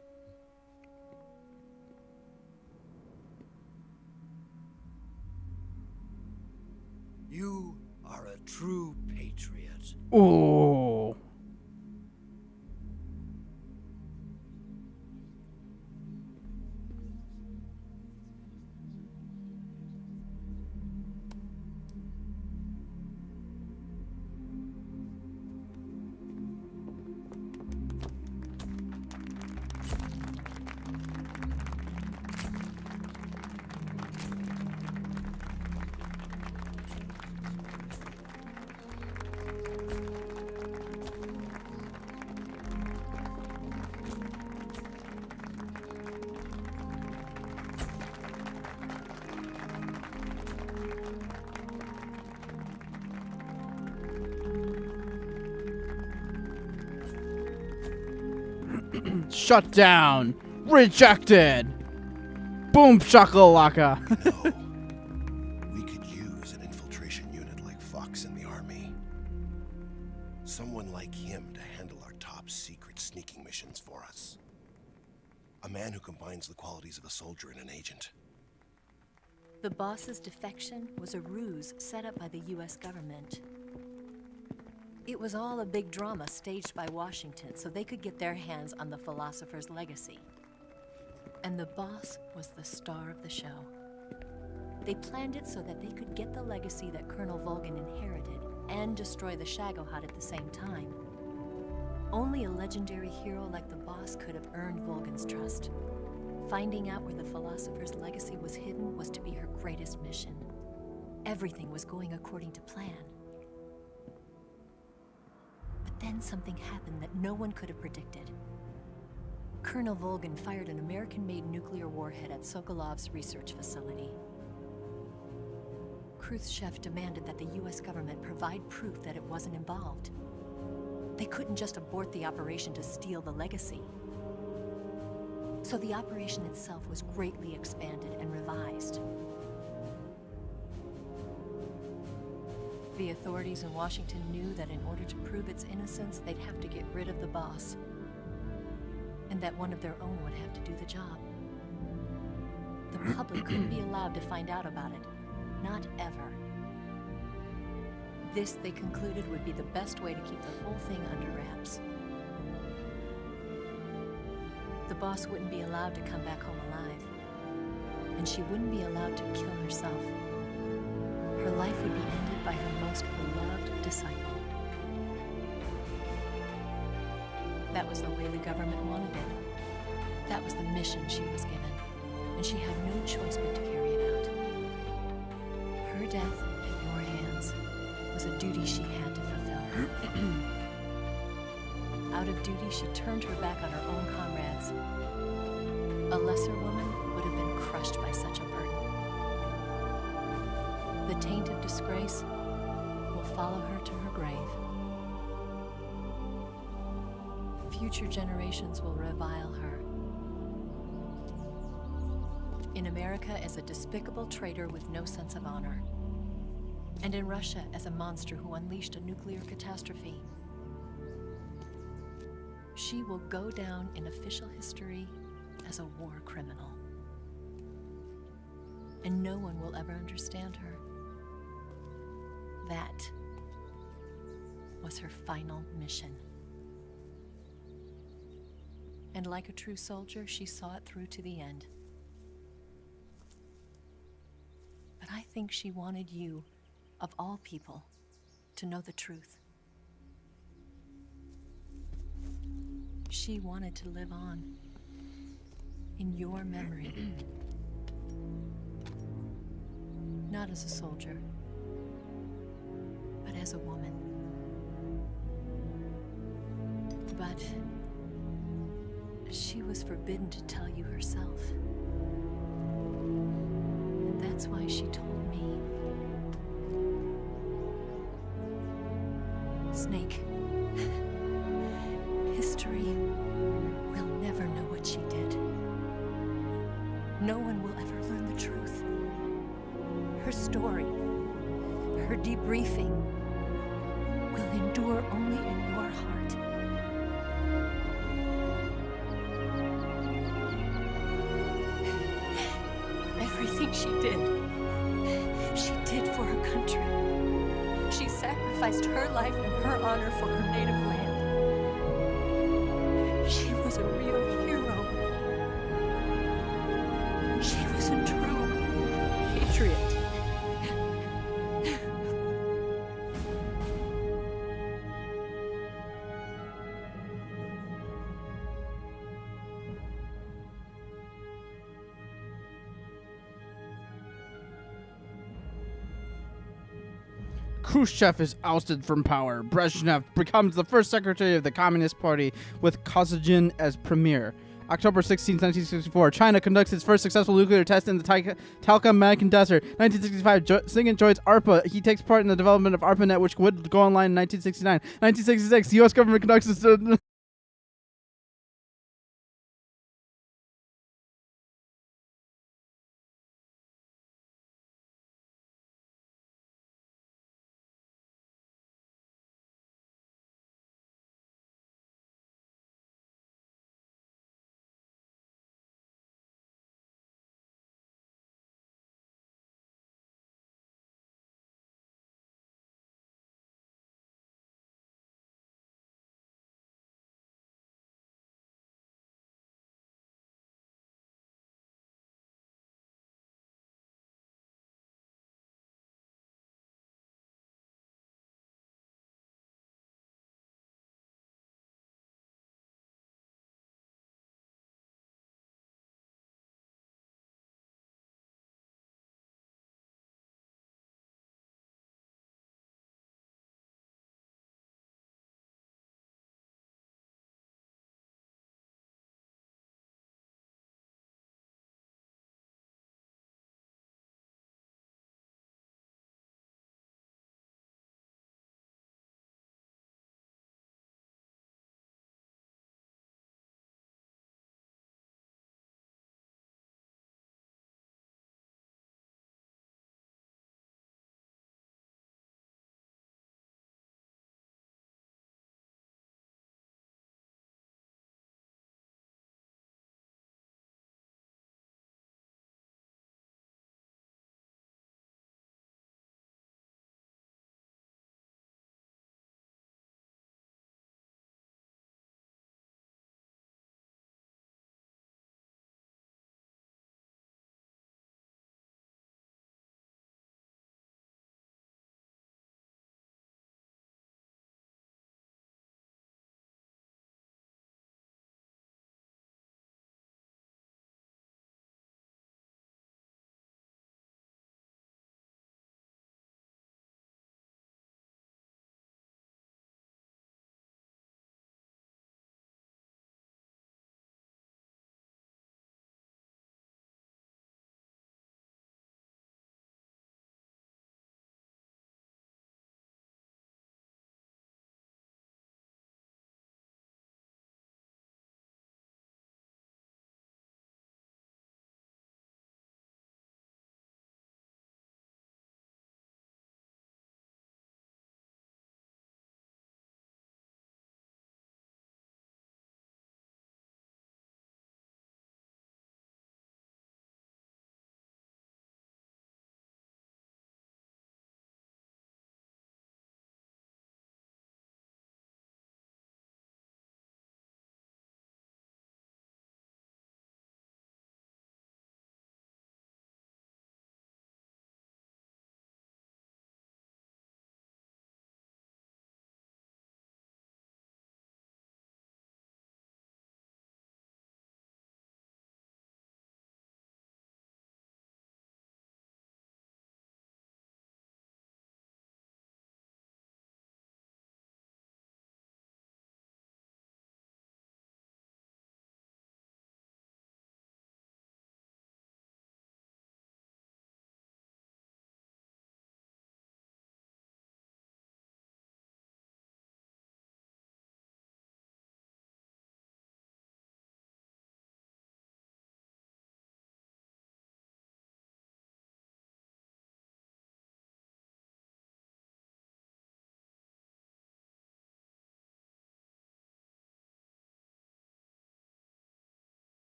You are a true patriot. Ooh. Shut down. Rejected. Boom shakalaka. No. We could use an infiltration unit like Fox in the army. Someone like him to handle our top secret sneaking missions for us. A man who combines the qualities of a soldier and an agent. The boss's defection was a ruse set up by the US government. It was all a big drama staged by Washington so they could get their hands on the philosopher's legacy. And the boss was the star of the show. They planned it so that they could get the legacy that Colonel Volgin inherited and destroy the Shagohod at the same time. Only a legendary hero like the boss could have earned Volgin's trust. Finding out where the philosopher's legacy was hidden was to be her greatest mission. Everything was going according to plan. But then something happened that no one could have predicted. Colonel Volgin fired an American-made nuclear warhead at Sokolov's research facility. Khrushchev demanded that the US government provide proof that it wasn't involved. They couldn't just abort the operation to steal the legacy. So the operation itself was greatly expanded and revised. The authorities in Washington knew that in order to prove its innocence, they'd have to get rid of the boss. And that one of their own would have to do the job. The public couldn't be allowed to find out about it. Not ever. This, they concluded, would be the best way to keep the whole thing under wraps. The boss wouldn't be allowed to come back home alive. And she wouldn't be allowed to kill herself. Her life would be ended by her most beloved disciple. That was the way the government wanted it. That was the mission she was given, and she had no choice but to carry it out. Her death at your hands was a duty she had to fulfill. Out of duty, she turned her back on her own comrades. A lesser woman would have been crushed by such a burden. The taint of disgrace will follow her to her grave. Future generations will revile her. In America as a despicable traitor with no sense of honor. And in Russia as a monster who unleashed a nuclear catastrophe. She will go down in official history as a war criminal. And no one will ever understand her. That was her final mission. And like a true soldier, she saw it through to the end. But I think she wanted you, of all people, to know the truth. She wanted to live on in your memory. Not as a soldier, but as a woman. But she was forbidden to tell you herself. And that's why she told me. Snake, history will never know what she did. No one will ever learn the truth. Her story, her debriefing, will endure only in your heart. Everything she did for her country. She sacrificed her life and her honor for her native land. She was a real hero. She was a true patriot. Khrushchev is ousted from power. Brezhnev becomes the first secretary of the Communist Party with Kosygin as premier. October 16, 1964, China conducts its first successful nuclear test in the Talcum Desert. 1965, Singh joins ARPA. He takes part in the development of ARPANET, which would go online in 1969. 1966, the U.S. government conducts its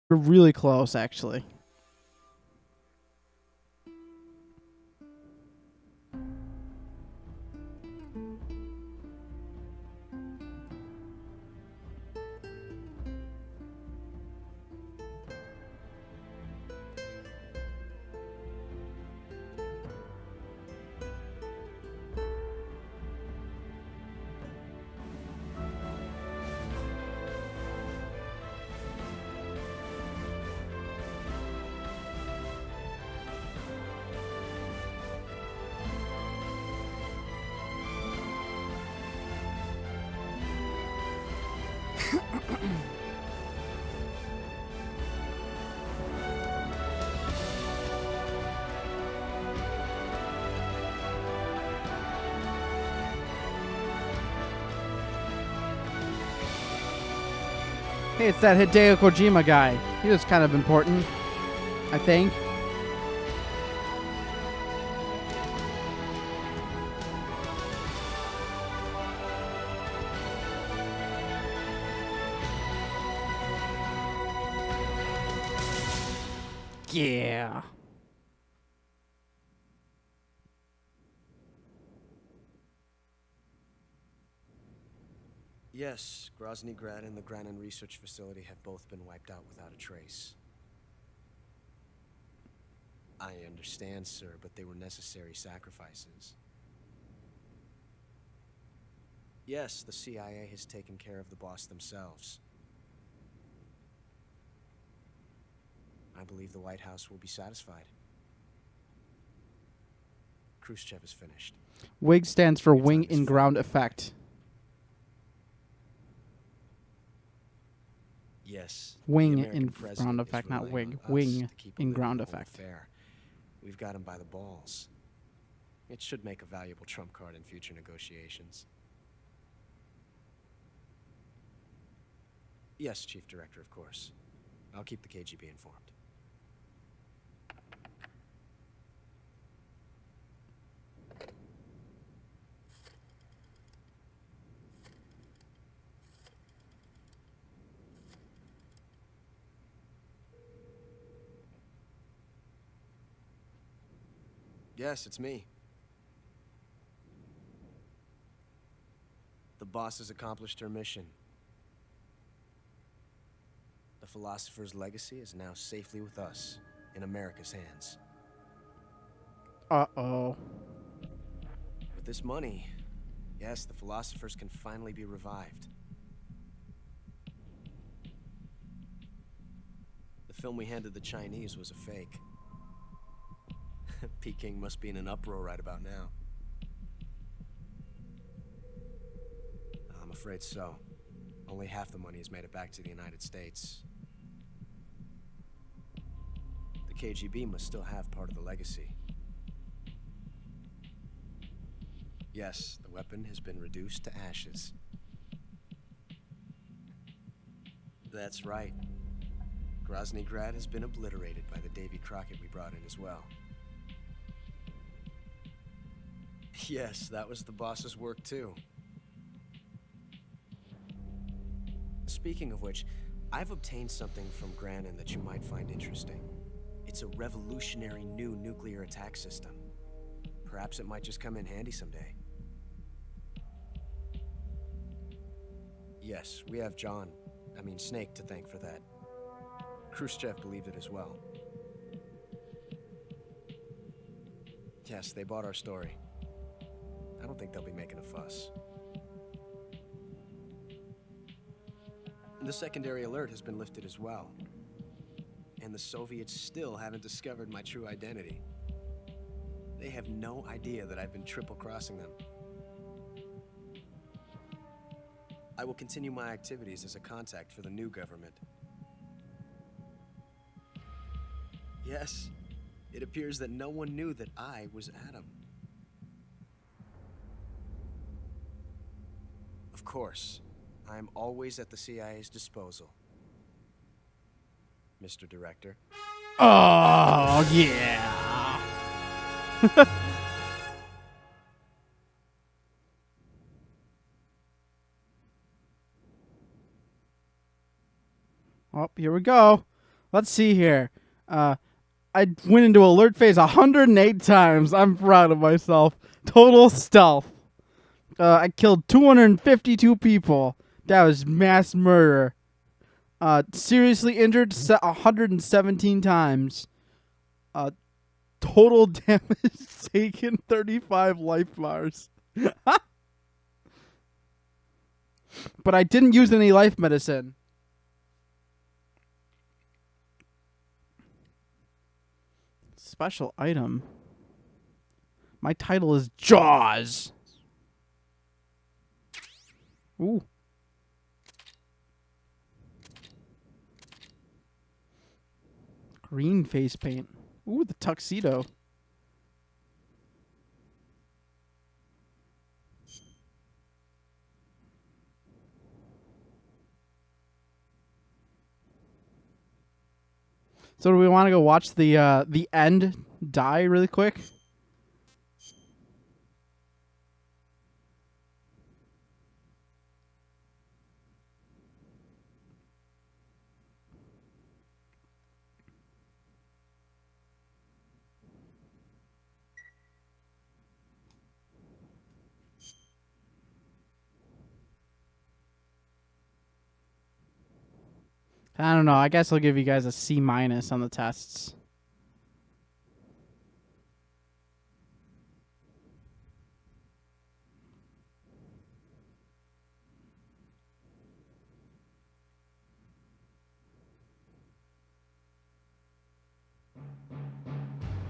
You're really close, actually. Hey, it's that Hideo Kojima guy. He was kind of important, I think. Yeah. Yes, Grozny Grad and the Granin Research Facility have both been wiped out without a trace. I understand, sir, but they were necessary sacrifices. Yes, the CIA has taken care of the boss themselves. I believe the White House will be satisfied. Khrushchev is finished. WIG stands for Your Wing time is in full. Ground Effect. Yes. Wing the American in president ground is effect, not relying wig. on us Wing to keep a in lid on ground the whole effect. affair. We've got him by the balls. It should make a valuable trump card in future negotiations. Yes, Chief Director, of course. I'll keep the KGB informed. Yes, it's me. The boss has accomplished her mission. The philosopher's legacy is now safely with us, in America's hands. Uh-oh. With this money, yes, the philosophers can finally be revived. The film we handed the Chinese was a fake. Peking must be in an uproar right about now. I'm afraid so. Only half the money has made it back to the United States. The KGB must still have part of the legacy. Yes, the weapon has been reduced to ashes. That's right. Grozny Grad has been obliterated by the Davy Crockett we brought in as well. Yes, that was the boss's work too. Speaking of which, I've obtained something from Granin that you might find interesting. It's a revolutionary new nuclear attack system. Perhaps it might just come in handy someday. Yes, we have Snake to thank for that. Khrushchev believed it as well. Yes, they bought our story. I don't think they'll be making a fuss. The secondary alert has been lifted as well. And the Soviets still haven't discovered my true identity. They have no idea that I've been triple-crossing them. I will continue my activities as a contact for the new government. Yes, it appears that no one knew that I was Adam. Of course, I am always at the CIA's disposal, Mr. Director. Oh, yeah. Oh, here we go. Let's see here. I went into alert phase 108 times. I'm proud of myself. Total stealth. I killed 252 people. That was mass murder. Seriously injured 117 times. Total damage taken 35 life bars. But I didn't use any life medicine. Special item. My title is Jaws. Ooh. Green face paint. Ooh, the tuxedo. So do we want to go watch the end die really quick? I don't know. I guess I'll give you guys a C- on the tests.